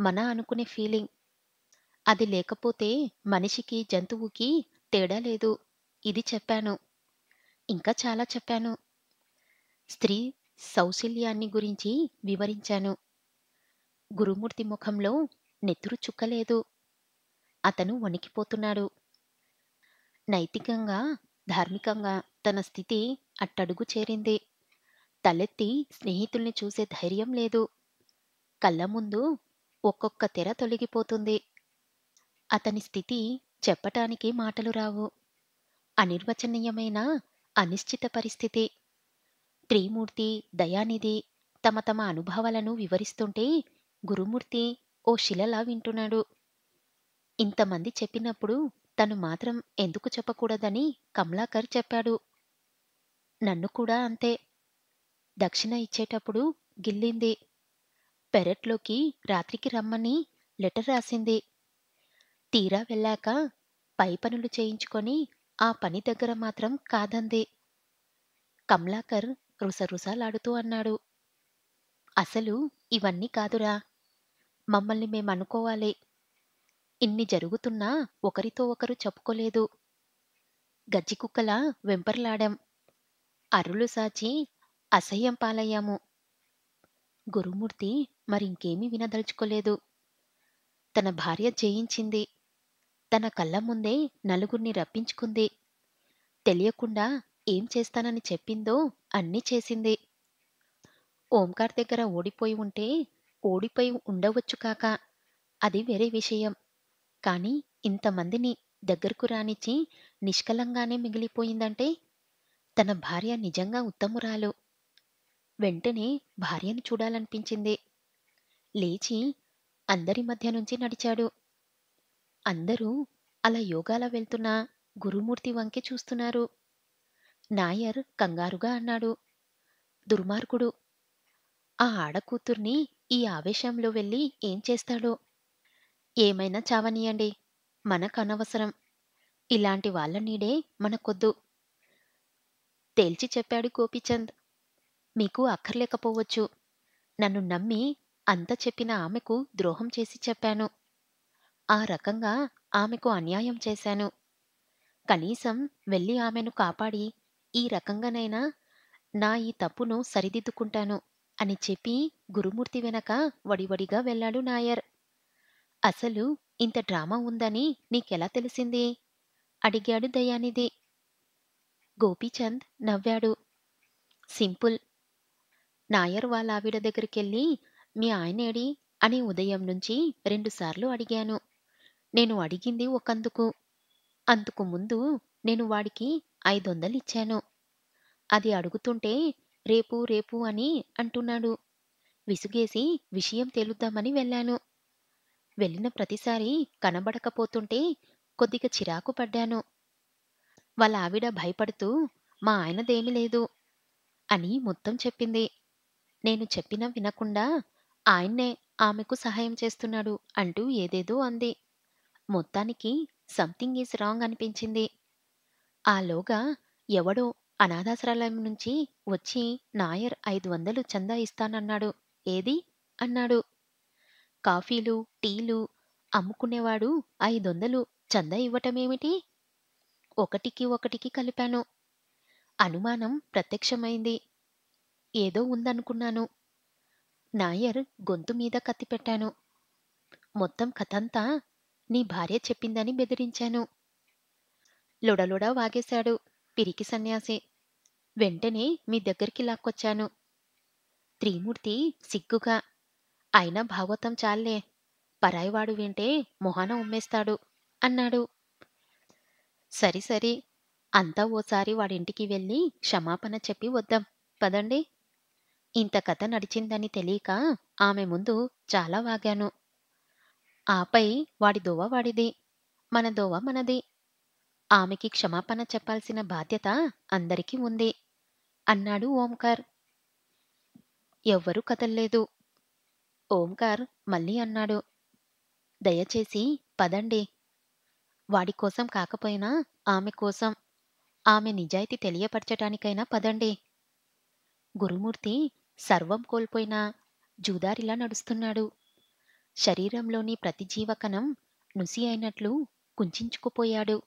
Speaker 1: మన అనుకునే ఫీలింగ్. అది లేకపోతే మనిషికి, జంతువుకి తేడా లేదు. ఇది చెప్పాను. ఇంకా చాలా చెప్పాను. స్త్రీ సౌశీల్యాన్ని గురించి వివరించాను. గురుమూర్తి ముఖంలో నెత్తురు చుక్కలేదు. అతను వణికిపోతున్నాడు. నైతికంగా, ధార్మికంగా తన స్థితి అట్టడుగు చేరింది. తలెత్తి స్నేహితుల్ని చూసే ధైర్యం లేదు. కళ్ళ ముందు ఒక్కొక్క తెర తొలగిపోతుంది. అతని స్థితి చెప్పటానికి మాటలు రావు. అనిర్వచనీయమైన అనిశ్చిత పరిస్థితి. త్రిమూర్తి, దయానిధి తమ తమ అనుభవాలను వివరిస్తుంటే గురుమూర్తి ఓ శిలలా వింటున్నాడు. ఇంతమంది చెప్పినప్పుడు తను మాత్రం ఎందుకు చెప్పకూడదని కమలాకర్ చెప్పాడు. నన్ను కూడా అంతే. దక్షిణ ఇచ్చేటప్పుడు గిల్లింది. పెరట్లోకి రాత్రికి రమ్మని లెటర్ రాసింది. తీరా వెళ్ళాక పై పనులు చేయించుకొని ఆ పని దగ్గర మాత్రం కాదంది. కమలాకర్ రుసరుసలాడుతూ అన్నాడు. అసలు ఇవన్నీ కాదురా. మమ్మల్ని మేమనుకోవాలి. ఇన్ని జరుగుతున్నా ఒకరితో ఒకరు చెప్పుకోలేదు. గజ్జికుక్కలా వెంపర్లాడాం. అరులు సాచి అసహ్యం పాలయ్యాము. గురుమూర్తి మరింకేమీ వినదలుచుకోలేదు. తన భార్య జయించింది. తన కళ్ళ ముందే నలుగురిని రప్పించుకుంది. తెలియకుండా ఏం చేస్తానని చెప్పిందో అన్నీ చేసింది. ఓంకార్ దగ్గర ఓడిపోయి ఉంటే ఓడిపోయి ఉండవచ్చు కాక, అది వేరే విషయం. కానీ ఇంతమందిని దగ్గరకు రానిచ్చి నిష్కలంగానే మిగిలిపోయిందంటే తన భార్య నిజంగా ఉత్తమురాలు. వెంటనే భార్యను చూడాలనిపించింది. లేచి అందరి మధ్య నుంచి నడిచాడు. అందరూ అలా యోగాలా వెళ్తున్న గురుమూర్తి వంకే చూస్తున్నారు. నాయర్ కంగారుగా అన్నాడు. దుర్మార్గుడు. ఆ ఆడకూతుర్ని ఈ ఆవేశంలో వెళ్ళి ఏం చేస్తాడో? ఏమైనా చావనీయండి. మనకనవసరం. ఇలాంటి వాళ్ళ నీడే మనకొద్దు. తేల్చి చెప్పాడు గోపీచంద్. మీకు అక్కర్లేకపోవచ్చు. నన్ను నమ్మి అంత చెప్పిన ఆమెకు ద్రోహం చేసి చెప్పాను. ఆ రకంగా ఆమెకు అన్యాయం చేశాను. కనీసం వెళ్ళి ఆమెను కాపాడి ఈ రకంగానైనా నా ఈ తప్పును సరిదిద్దుకుంటాను అని చెప్పి గురుమూర్తి వెనక వడివడిగా వెళ్ళాడు నాయర్. అసలు ఇంత డ్రామా ఉందని నీకెలా తెలిసింది? అడిగాడు దయానిధి. గోపీచంద్ నవ్వాడు. సింపుల్. నాయర్ వాళ్ళ ఆవిడ దగ్గరికెళ్ళి మీ ఆయనేడి అని ఉదయం నుంచి రెండుసార్లు అడిగాను. నేను అడిగింది ఒకందుకు. అంతకు ముందు నేను వాడికి 500 ఇచ్చాను. అది అడుగుతుంటే రేపు రేపు అని అంటున్నాడు. విసుగేసి విషయం తేలుద్దామని వెళ్ళాను. వెళ్ళిన ప్రతిసారి కనబడకపోతుంటే కొద్దిగా చిరాకు పడ్డాను. వాళ్ళ ఆవిడ భయపడుతూ మా ఆయనదేమీ లేదు అని మొత్తం చెప్పింది. నేను చెప్పినా వినకుండా ఆయన్నే ఆమెకు సహాయం చేస్తున్నాడు అంటూ ఏదేదో అంది. మొత్తానికి సంథింగ్ ఈజ్ రాంగ్ అనిపించింది. ఆలోగా ఎవడో అనాథాశ్రమం నుంచి వచ్చి నాయర్ 500 చందా ఇస్తానన్నాడు. ఏది? అన్నాడు. కాఫీలు, టీలు అమ్ముకునేవాడు 500 చందా ఇవ్వటమేమిటి? ఒకటికి ఒకటికి కలిపాను. అనుమానం ప్రత్యక్షమైంది. ఏదో ఉందనుకున్నాను. నాయర్ గొంతు మీద కత్తి పెట్టాను. మొత్తం కథంతా నీ భార్య చెప్పిందని బెదిరించాను. లొడలొడ వాగేశాడు పిరికి సన్యాసి. వెంటనే మీ దగ్గరికి లాక్కొచ్చాను. త్రిమూర్తి సిగ్గుగా అయినా భాగవతం చాల్లే. పరాయివాడు వింటే మొహాన ఉమ్మేస్తాడు అన్నాడు. సరి సరి. అంతా ఓసారి వాడింటికి వెళ్ళి క్షమాపణ చెప్పి వద్దాం. పదండి. ఇంత కథ నడిచిందని తెలియక ఆమె ముందు చాలా వాగాను. ఆపై వాడి దోవ వాడిది, మన దోవ మనది. ఆమెకి క్షమాపణ చెప్పాల్సిన బాధ్యత అందరికీ ఉంది అన్నాడు ఓంకార్. ఎవ్వరూ కదల్లేదు. ఓంకార్ మళ్ళీ అన్నాడు, దయచేసి పదండి. వాడి కోసం కాకపోయినా ఆమె కోసం, ఆమె నిజాయితీ తెలియపరచటానికైనా పదండి. గురుమూర్తి సర్వం కోల్పోయిన జూదారిలా నడుస్తున్నాడు. శరీరంలోని ప్రతి జీవకణం నుసి అయినట్లు కుంచించుకుపోయాడు.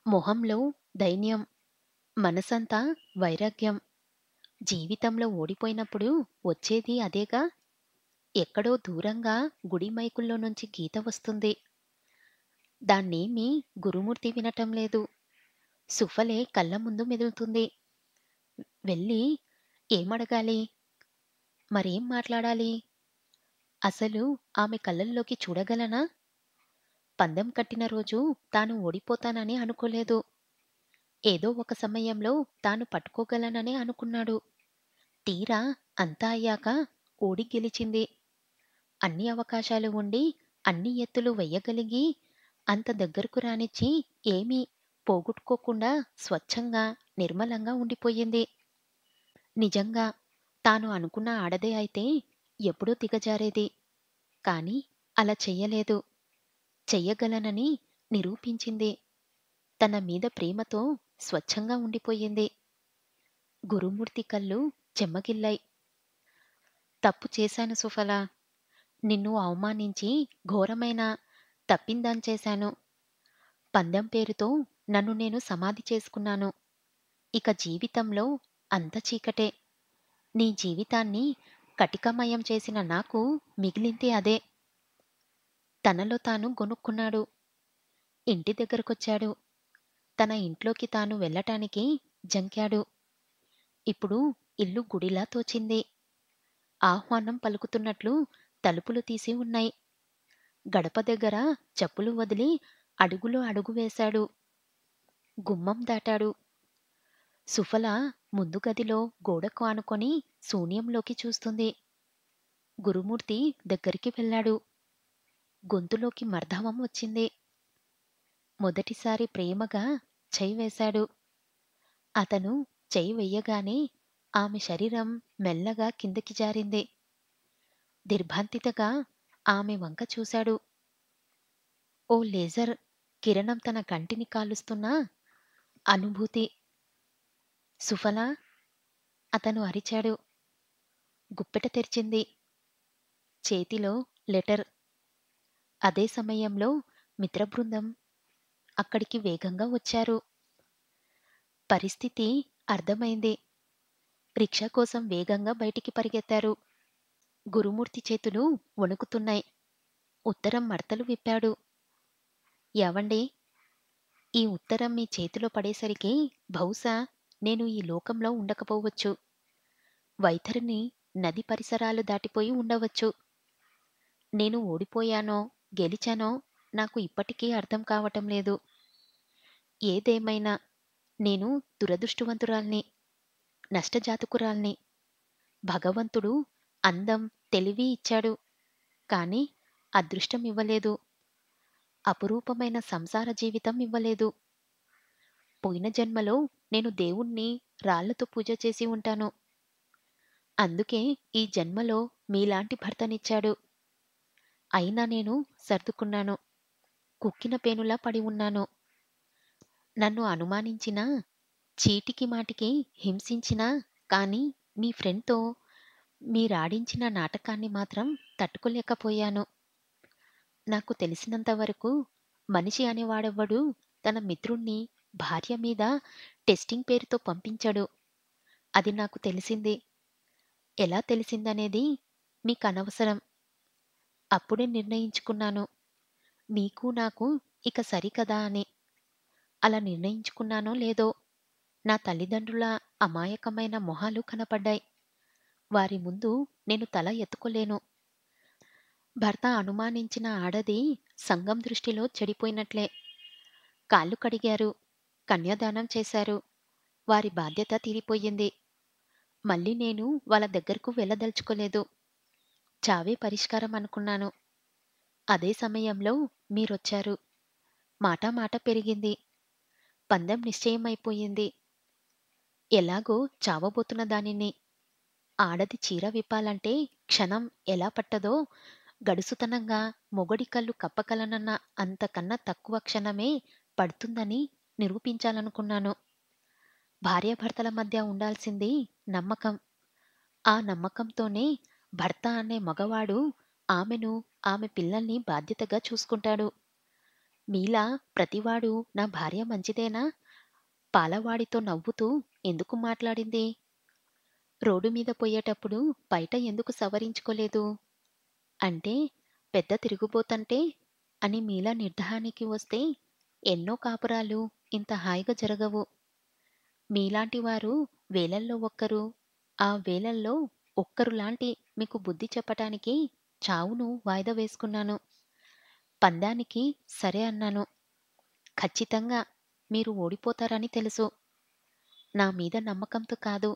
Speaker 1: మొహంలో దైన్యం, మనసంతా వైరాగ్యం. జీవితంలో ఓడిపోయినప్పుడు వచ్చేది అదేగా. ఎక్కడో దూరంగా గుడి మైకుల్లో నుంచి గీత వస్తుంది. దాన్నేమీ గురుమూర్తి వినటం లేదు. సుఫలే కళ్ళ ముందు మెదులుతుంది. వెళ్ళి ఏమడగాలి? మరేం మాట్లాడాలి? అసలు ఆమె కళ్ళల్లోకి చూడగలనా? పందెం కట్టిన రోజు తాను ఓడిపోతానని అనుకోలేదు. ఏదో ఒక సమయంలో తాను పట్టుకోగలననే అనుకున్నాడు. తీరా అంతా అయ్యాక ఓడి గెలిచింది. అన్ని అవకాశాలు ఉండి, అన్ని ఎత్తులు వెయ్యగలిగి, అంత దగ్గరకు రానిచ్చి ఏమీ పోగొట్టుకోకుండా స్వచ్ఛంగా, నిర్మలంగా ఉండిపోయింది. నిజంగా తాను అనుకున్న ఆడదే అయితే ఎప్పుడూ దిగజారేది. కాని అలా చెయ్యలేదు. చెయ్యగలనని నిరూపించింది. తన మీద ప్రేమతో స్వచ్ఛంగా ఉండిపోయింది. గురుమూర్తి కళ్ళు చెమ్మగిల్లాయి. తప్పు చేశాను సుఫల. నిన్ను అవమానించి ఘోరమైన తప్పిందాన్చేశాను. పందెం పేరుతో నన్ను నేను సమాధి చేసుకున్నాను. ఇక జీవితంలో అంత చీకటే. నీ జీవితాన్ని కటికమయం చేసిన నాకు మిగిలింది అదే. తనలో తాను గొనుక్కున్నాడు. ఇంటి దగ్గరకొచ్చాడు. తన ఇంట్లోకి తాను వెళ్ళటానికి జంకాడు. ఇప్పుడు ఇల్లు గుడిలా తోచింది. ఆహ్వానం పలుకుతున్నట్లు తలుపులు తీసి ఉన్నాయి. గడప దగ్గర చెప్పులు వదిలి అడుగులో అడుగు వేశాడు. గుమ్మం దాటాడు. సుఫల ముందు గదిలో గోడకు ఆనుకొని శూన్యంలోకి చూస్తుంది. గురుమూర్తి దగ్గరికి వెళ్ళాడు. గొంతులోకి మర్ధవం వచ్చింది. మొదటిసారి ప్రేమగా చెయ్యి వేశాడు. అతను చెయ్యి వెయ్యగానే ఆమె శరీరం మెల్లగా కిందకి జారింది. దిర్భాంతితగా ఆమె వంక చూశాడు. ఓ లేజర్ కిరణం తన కంటిని కాలుస్తున్న అనుభూతి. సుఫల అతను అరిచాడు. గుప్పెట తెరిచింది. చేతిలో లెటర్. అదే సమయంలో మిత్రబృందం అక్కడికి వేగంగా వచ్చారు. పరిస్థితి అర్థమైంది. రిక్షా కోసం వేగంగా బయటికి పరిగెత్తారు. గురుమూర్తి చేతులు వణుకుతున్నాయి. ఉత్తరం మడతలు విప్పాడు. యావండి, ఈ ఉత్తరం మీ చేతిలో పడేసరికి బహుశా నేను ఈ లోకంలో ఉండకపోవచ్చు. వైతరిని నది పరిసరాలు దాటిపోయి ఉండవచ్చు. నేను ఓడిపోయానో గెలిచానో నాకు ఇప్పటికీ అర్థం కావటం లేదు. ఏదేమైనా నేను దురదృష్టవంతురాల్ని, నష్టజాతకురాల్ని. భగవంతుడు అందం, తెలివి ఇచ్చాడు. కాని అదృష్టం ఇవ్వలేదు. అపురూపమైన సంసార జీవితం ఇవ్వలేదు. పోయిన జన్మలో నేను దేవుణ్ణి రాళ్లతో పూజ చేసి ఉంటాను. అందుకే ఈ జన్మలో మీలాంటి భర్తనిచ్చాడు. అయినా నేను సర్దుకున్నాను. కుక్కిన పేనులా పడి ఉన్నాను. నన్ను అనుమానించినా, చీటికి మాటికి హింసించినా, కాని మీ ఫ్రెండ్తో మీరాడించిన నాటకాన్ని మాత్రం తట్టుకోలేకపోయాను. నాకు తెలిసినంతవరకు మనిషి అనేవాడెవ్వడూ తన మిత్రుణ్ణి భార్య మీద టెస్టింగ్ పేరుతో పంపించడు. అది నాకు తెలిసింది. ఎలా తెలిసిందనేది మీకనవసరం. అప్పుడే నిర్ణయించుకున్నాను. మీకు నాకు ఇక సరికదా అని. అలా నిర్ణయించుకున్నానో లేదో, నా తల్లిదండ్రుల అమాయకమైన మొహాలు కనపడ్డాయి. వారి ముందు నేను తల ఎత్తుకోలేను. భర్త అనుమానించిన ఆడది సంఘం దృష్టిలో చెడిపోయినట్లే. కాళ్ళు కడిగారు, కన్యాదానం చేశారు. వారి బాధ్యత తీరిపోయింది. మళ్ళీ నేను వాళ్ళ దగ్గరకు వెళ్ళదలుచుకోలేదు. చావే పరిష్కారం అనుకున్నాను. అదే సమయంలో మీరొచ్చారు. మాట మాట పెరిగింది. పందెం నిశ్చయమైపోయింది. ఎలాగో చావబోతున్న దానిని ఆడది చీర విప్పాలంటే క్షణం ఎలా పట్టదో గడుసుతనంగా మొగడి కళ్ళు కప్పగలనన్న అంతకన్నా తక్కువ క్షణమే పడుతుందని నిరూపించాలనుకున్నాను. భార్యాభర్తల మధ్య ఉండాల్సింది నమ్మకం. ఆ నమ్మకంతోనే భర్త అనే మగవాడు ఆమెను, ఆమె పిల్లల్ని బాధ్యతగా చూసుకుంటాడు. మీలా ప్రతివాడు నా భార్య మంచిదేనా? పాలవాడితో నవ్వుతూ ఎందుకు మాట్లాడింది? రోడ్డు మీద పోయేటప్పుడు బయట ఎందుకు సవరించుకోలేదు? అంటే పెద్ద తిరుగుబోతంటే అని మీలా నిర్ధారానికి వస్తే ఎన్నో కాపురాలు ఇంత హాయిగా జరగవు. మీలాంటి వారు వేలల్లో ఒక్కరు. ఆ వేలల్లో ఒక్కరులాంటి మీకు బుద్ధి చెప్పటానికి చావును వాయిదా వేసుకున్నాను. పందానికి సరే అన్నాను. ఖచ్చితంగా మీరు ఓడిపోతారని తెలుసు. నా మీద నమ్మకంతో కాదు,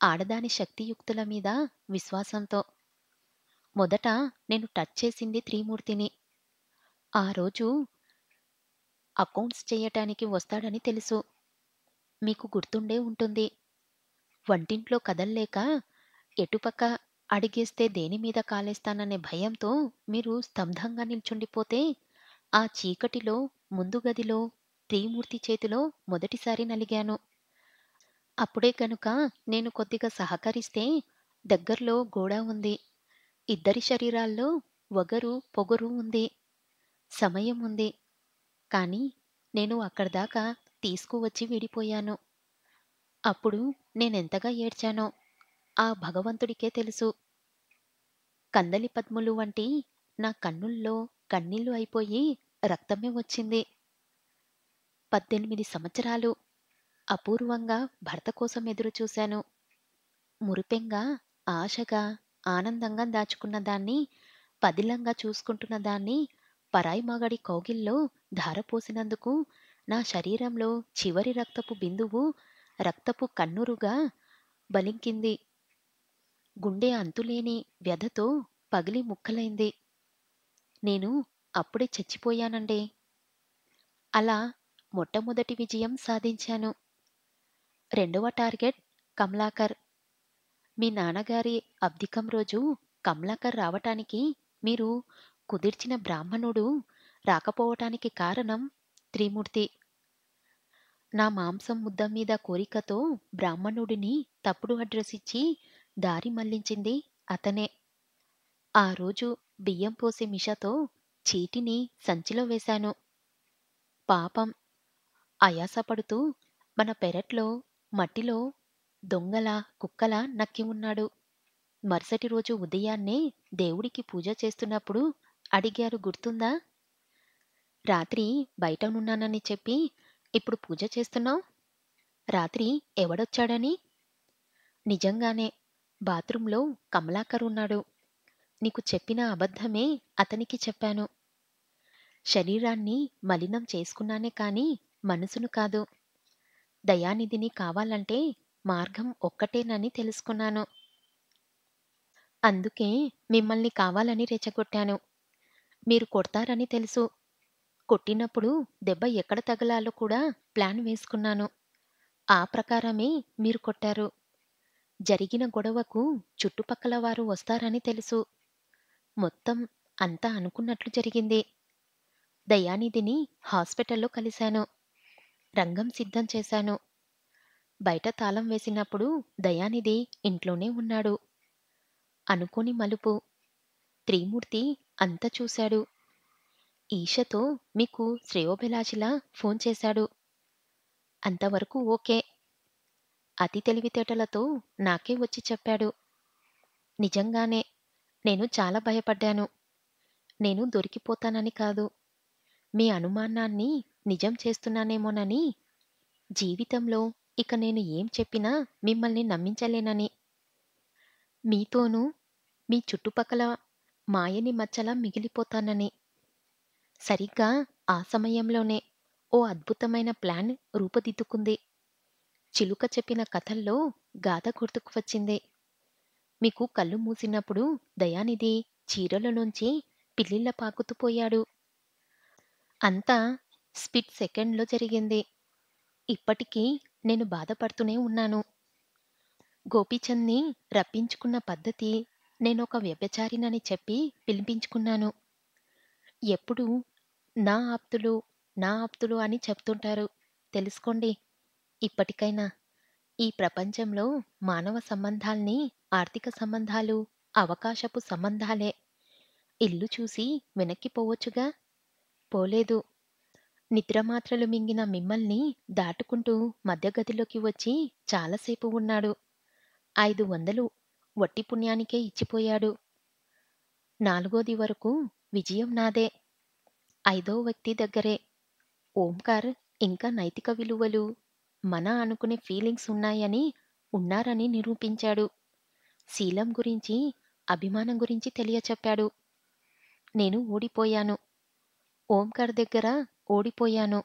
Speaker 1: ఆడదాని శక్తియుక్తుల మీద విశ్వాసంతో. మొదట నేను టచ్ చేసింది త్రిమూర్తిని. ఆ రోజు అకౌంట్స్ చెయ్యటానికి వస్తాడని తెలుసు. మీకు గుర్తుండే ఉంటుంది. వంటింట్లో కదల్లేక ఎటుపక్క అడిగేస్తే దేనిమీద కాలేస్తాననే భయంతో మీరు స్తబ్దంగా నిల్చుండిపోతే, ఆ చీకటిలో ముందు గదిలో త్రిమూర్తి చేతిలో మొదటిసారి నలిగాను. అప్పుడే గనుక నేను కొద్దిగా సహకరిస్తే దగ్గర్లో గోడ ఉంది. ఇద్దరి శరీరాల్లో వగరు, పొగరు ఉంది. సమయం ఉంది. కానీ నేను అక్కడిదాకా తీసుకువచ్చి విడిపోయాను. అప్పుడు నేనెంతగా ఏడ్చానో ఆ భగవంతుడికే తెలుసు. కందలి పద్ములు వంటి నా కన్నుల్లో కన్నీళ్లు అయిపోయి రక్తమే వచ్చింది. 18 సంవత్సరాలు అపూర్వంగా భర్త కోసం ఎదురుచూశాను. మురిపెంగా, ఆశగా, ఆనందంగా దాచుకున్న దాన్ని, పదిలంగా చూసుకుంటున్న దాన్ని పరాయి మగాడి కౌగిల్లో ధారపోసినందుకు నా శరీరంలో చివరి రక్తపు బిందువు రక్తపు కన్నురుగా బలింకింది. గుండె అంతులేని వ్యధతో పగిలి ముక్కలైంది. నేను అప్పుడే చచ్చిపోయానండే. అలా మొట్టమొదటి విజయం సాధించాను. రెండవ టార్గెట్ కమలాకర్. మీ నాన్నగారి అబ్దికం రోజు కమలాకర్ రావటానికి మీరు కుదిర్చిన బ్రాహ్మణుడు రాకపోవటానికి కారణం త్రిమూర్తి. నా మాంసం ముద్ద మీద కోరికతో బ్రాహ్మణుడిని తప్పుడు అడ్రస్ ఇచ్చి దారి మళ్లించింది అతనే. ఆ రోజు బియ్యం పోసే మిషతో చీటిని సంచిలో వేశాను. పాపం ఆయాసపడుతూ మన పెరట్లో మట్టిలో దొంగలా కుక్కలా నక్కి ఉన్నాడు. మరుసటి రోజు ఉదయాన్నే దేవుడికి పూజ చేస్తున్నప్పుడు అడిగారు గుర్తుందా? రాత్రి బయటనున్నానని చెప్పి ఇప్పుడు పూజ చేస్తున్నావ్? రాత్రి ఎవడొచ్చాడని? నిజంగానే బాత్రూంలో కమలాకర్ ఉన్నాడు. నీకు చెప్పిన అబద్ధమే అతనికి చెప్పాను. శరీరాన్ని మలినం చేసుకున్నానే కాని మనసును కాదు. దయానిధిని కావాలంటే మార్గం ఒక్కటేనని తెలుసుకున్నాను. అందుకే మిమ్మల్ని కావాలని రెచ్చగొట్టాను. మీరు కొడతారని తెలుసు. కొట్టినప్పుడు దెబ్బ ఎక్కడ తగలాలో కూడా ప్లాన్ వేసుకున్నాను. ఆ ప్రకారమే మీరు కొట్టారు. జరిగిన గొడవకు చుట్టుపక్కల వారు వస్తారని తెలుసు. మొత్తం అంతా అనుకున్నట్లు జరిగింది. దయానిధిని హాస్పిటల్లో కలిశాను. రంగం సిద్ధం చేశాను. బయట తాళం వేసినప్పుడు దయానిధి ఇంట్లోనే ఉన్నాడు. అనుకోని మలుపు. త్రిమూర్తి అంతా చూశాడు. ఈషతో మీకు శ్రేయోభిలాషిలా ఫోన్ చేశాడు. అంతవరకు ఓకే. అతి తెలివితేటలతో నాకే వచ్చి చెప్పాడు. నిజంగానే నేను చాలా భయపడ్డాను. నేను దొరికిపోతానని కాదు. మీ అనుమానాన్ని నిజం చేస్తున్నానేమోనని. జీవితంలో ఇక నేను ఏం చెప్పినా మిమ్మల్ని నమ్మించలేనని. మీతోనూ మీ చుట్టుపక్కల మాయని మచ్చలా మిగిలిపోతానని. సరిగ్గా ఆ సమయంలోనే ఓ అద్భుతమైన ప్లాన్ రూపుదిద్దుకుంది. చిలుక చెప్పిన కథల్లో గాథ గుర్తుకు వచ్చింది. మీకు కళ్ళు మూసినప్పుడు దయానిధి చీరలోంచి పిల్లిలా పాకుతూ పోయాడు. అంతా స్ప్లిట్ సెకండ్‌లో జరిగింది. ఇప్పటికీ నేను బాధపడుతూనే ఉన్నాను. గోపీచంద్‌ని రప్పించుకున్న పద్ధతి నేనొక వ్యభిచారినని చెప్పి పిలిపించుకున్నాను. ఎప్పుడూ నా ఆప్తులు, నా ఆప్తులు అని చెప్తుంటారు. తెలుసుకోండి ఇప్పటికైనా. ఈ ప్రపంచంలో మానవ సంబంధాల్ని ఆర్థిక సంబంధాలు, అవకాశపు సంబంధాలే. ఇల్లు చూసి వెనక్కి పోవచ్చుగా? పోలేదు. నిద్రమాత్రలు మింగిన మిమ్మల్ని దాటుకుంటూ మధ్యగదిలోకి వచ్చి చాలాసేపు ఉన్నాడు. 500 వట్టి పుణ్యానికే ఇచ్చిపోయాడు. నాలుగోది వరకు విజయం నాదే. ఐదో వ్యక్తి దగ్గరే. ఓంకార్ ఇంకా నైతిక విలువలు, మన అనుకునే ఫీలింగ్స్ ఉన్నారని నిరూపించాడు. శీలం గురించి, అభిమానం గురించి తెలియచెప్పాడు. నేను ఓడిపోయాను. ఓంకార్ దగ్గర ఓడిపోయాను.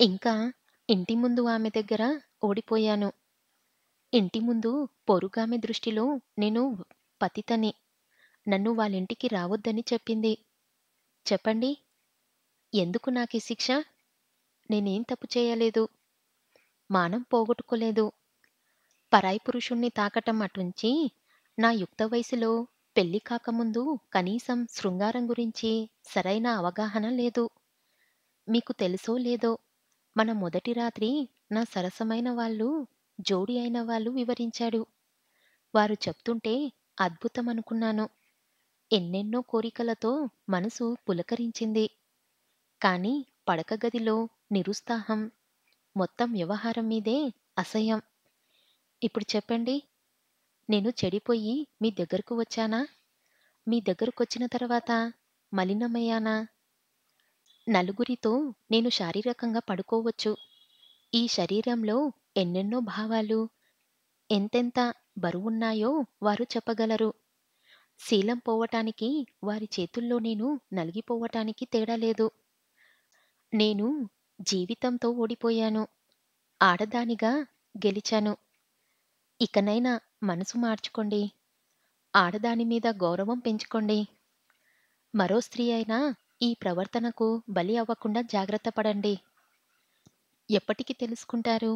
Speaker 1: ఇంకా ఇంటి ముందు ఆమె దగ్గర ఓడిపోయాను. ఇంటి ముందు పొరుగామె దృష్టిలో నేను పతితని. నన్ను వాళ్ళింటికి రావొద్దని చెప్పింది. చెప్పండి, ఎందుకు నాకీ శిక్ష? నేనేం తప్పు చేయలేదు. మానం పోగొట్టుకోలేదు. పరాయి పురుషుణ్ణి తాకటం అటుంచి, నా యుక్త వయసులో పెళ్లి కాకముందు కనీసం శృంగారం గురించి సరైన అవగాహన లేదు. మీకు తెలుసో లేదో, మన మొదటి రాత్రి నా సరసమైన వాళ్ళు, జోడి అయిన వాళ్ళు వివరించాడు. వారు చెప్తుంటే అద్భుతమనుకున్నాను. ఎన్నెన్నో కోరికలతో మనసు పులకరించింది. కానీ పడక గదిలో నిరుత్సాహం, మొత్తం వ్యవహారం మీదే అసహ్యం. ఇప్పుడు చెప్పండి, నేను చెడిపోయి మీ దగ్గరకు వచ్చానా? మీ దగ్గరకొచ్చిన తర్వాత మలినమయ్యానా? నలుగురితో నేను శారీరకంగా పడుకోవచ్చు. ఈ శరీరంలో ఎన్నెన్నో భావాలు, ఎంతెంత బరువున్నాయో వారు చెప్పగలరు. శీలం పోవటానికి, వారి చేతుల్లో నేను నలిగిపోవటానికి తేడా లేదు. నేను జీవితంతో ఓడిపోయాను. ఆడదానిగా గెలిచాను. ఇకనైనా మనసు మార్చుకోండి. ఆడదాని మీద గౌరవం పెంచుకోండి. మరో స్త్రీ అయినా ఈ ప్రవర్తనకు బలి అవ్వకుండా జాగ్రత్త పడండి. ఎప్పటికి తెలుసుకుంటారు?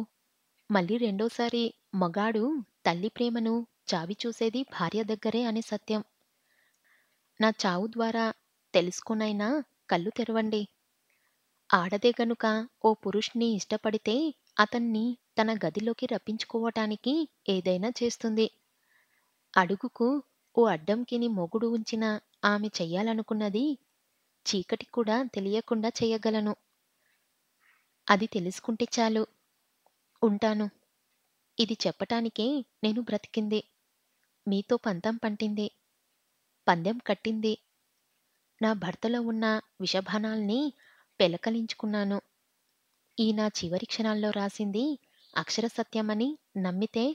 Speaker 1: మళ్ళీ రెండోసారి మగాడు తల్లి ప్రేమను చావి చూసేది భార్య దగ్గరే అనే సత్యం. నా చావు ద్వారా తెలుసుకొనైనా కళ్ళు తెరవండి. ఆడదే గనుక ఓ పురుషుని ఇష్టపడితే అతన్ని తన గదిలోకి రప్పించుకోవటానికి ఏదైనా చేస్తుంది. అడుగుకు ఓ అడ్డంకిని మొగుడు ఉంచిన ఆమె చెయ్యాలనుకున్నది చీకటి కూడా తెలియకుండా చెయ్యగలను. అది తెలుసుకుంటే చాలు. ఉంటాను. ఇది చెప్పటానికే నేను బ్రతికింది. మీతో పంతం పంటింది. పందెం కట్టింది. నా భర్తలో ఉన్న విషబాణాల్ని పెలకలించుకున్నాను. ఈ నా చివరి క్షణాల్లో రాసింది అక్షర సత్యమని నమ్మితే,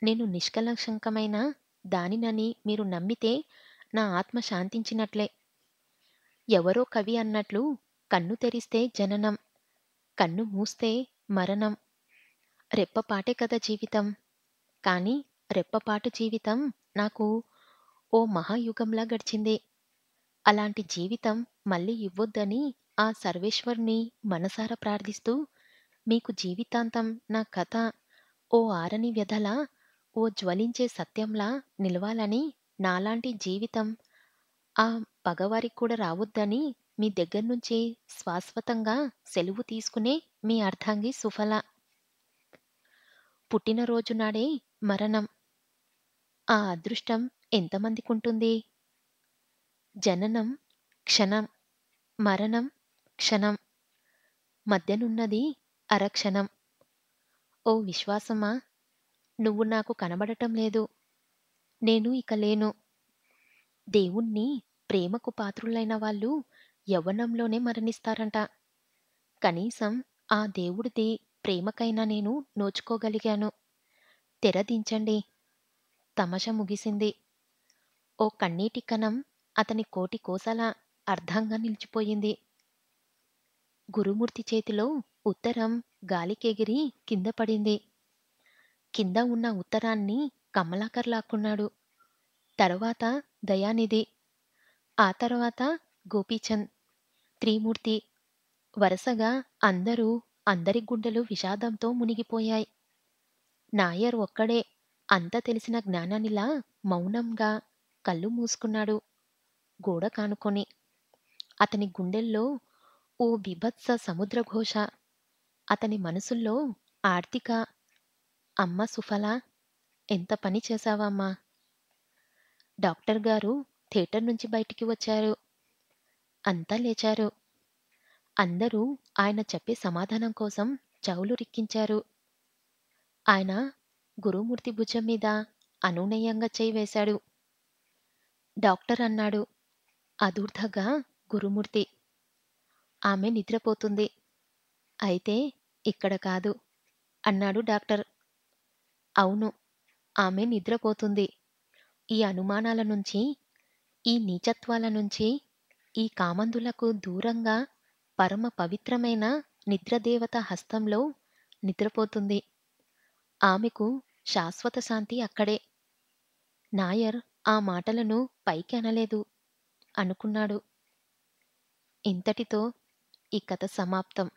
Speaker 1: నేను నిష్కళంకమైన దానినని మీరు నమ్మితే నా ఆత్మ శాంతించినట్లే. ఎవరో కవి అన్నట్లు కన్ను తెరిస్తే జననం, కన్ను మూస్తే మరణం. రెప్పపాటే కదా జీవితం. కానీ రెప్పపాటు జీవితం నాకు ఓ మహాయుగంలా గడిచింది. అలాంటి జీవితం మళ్ళీ ఇవ్వొద్దని ఆ సర్వేశ్వరుని మనసారా ప్రార్థిస్తూ, మీకు జీవితాంతం నా కథ ఓ ఆరని వ్యధలా, ఓ జ్వలించే సత్యంలా నిలవాలని, నాలాంటి జీవితం ఆ పగవారికి కూడా రావొద్దని మీ దగ్గర్నుంచి శాశ్వతంగా సెలవు తీసుకునే మీ అర్ధాంగి సుఫల. పుట్టినరోజు నాడే మరణం. ఆ అదృష్టం ఎంతమందికుంటుంది? జననం క్షణం, మరణం క్షణం. మధ్యనున్నది అరక్షణం. ఓ విశ్వాసమా, నువ్వు నాకు కనబడటం లేదు. నేను ఇక లేను. దేవుణ్ణి ప్రేమకు పాత్రులైన వాళ్ళు యవ్వనంలోనే మరణిస్తారంట. కనీసం ఆ దేవుడిది ప్రేమకైనా నేను నోచుకోగలిగాను. తెర దించండి. తమాషా ముగిసింది. ఓ కన్నీటి కణం అతని కోటి కోసల అర్ధంగా నిలిచిపోయింది. గురుమూర్తి చేతిలో ఉత్తరం గాలికెగిరి కింద పడింది. కింద ఉన్న ఉత్తరాన్ని కమలాకర్ లాక్కున్నాడు. తర్వాత దయానిధి, ఆ తర్వాత గోపీచంద్, త్రిమూర్తి, వరుసగా అందరూ, అందరి గుండెలు విషాదంతో మునిగిపోయాయి. నాయర్ ఒక్కడే అంత తెలిసిన జ్ఞానానిలా మౌనంగా కళ్ళు మూసుకున్నాడు గోడ కానుకొని. అతని గుండెల్లో ఓ బీభత్స సముద్రఘోష. అతని మనసుల్లో ఆర్తిక. అమ్మ సుఫల, ఎంత పని చేశావమ్మా! డాక్టర్ గారు థియేటర్ నుంచి బయటికి వచ్చారు. అంతా లేచారు. అందరూ ఆయన చెప్పే సమాధానం కోసం చెవులు రిక్కించారు. ఆయన గురుమూర్తి భుజం మీద అనునయంగా చెయ్యి వేశాడు. డాక్టర్ అన్నాడు అదూర్ధగా గురుమూర్తి. ఆమె నిద్రపోతుంది. అయితే ఇక్కడ కాదు అన్నాడు డాక్టర్. అవును, ఆమె నిద్రపోతుంది. ఈ అనుమానాల నుంచి, ఈ నీచత్వాల నుంచి, ఈ కామందులకు దూరంగా పరమ పవిత్రమైన నిద్రదేవత హస్తంలో నిద్రపోతుంది. ఆమెకు శాశ్వత శాంతి అక్కడే. నాయర్ ఆ మాటలను పైకి అనలేదు, అనుకున్నాడు. ఇంతటితో ఈ కథ సమాప్తం.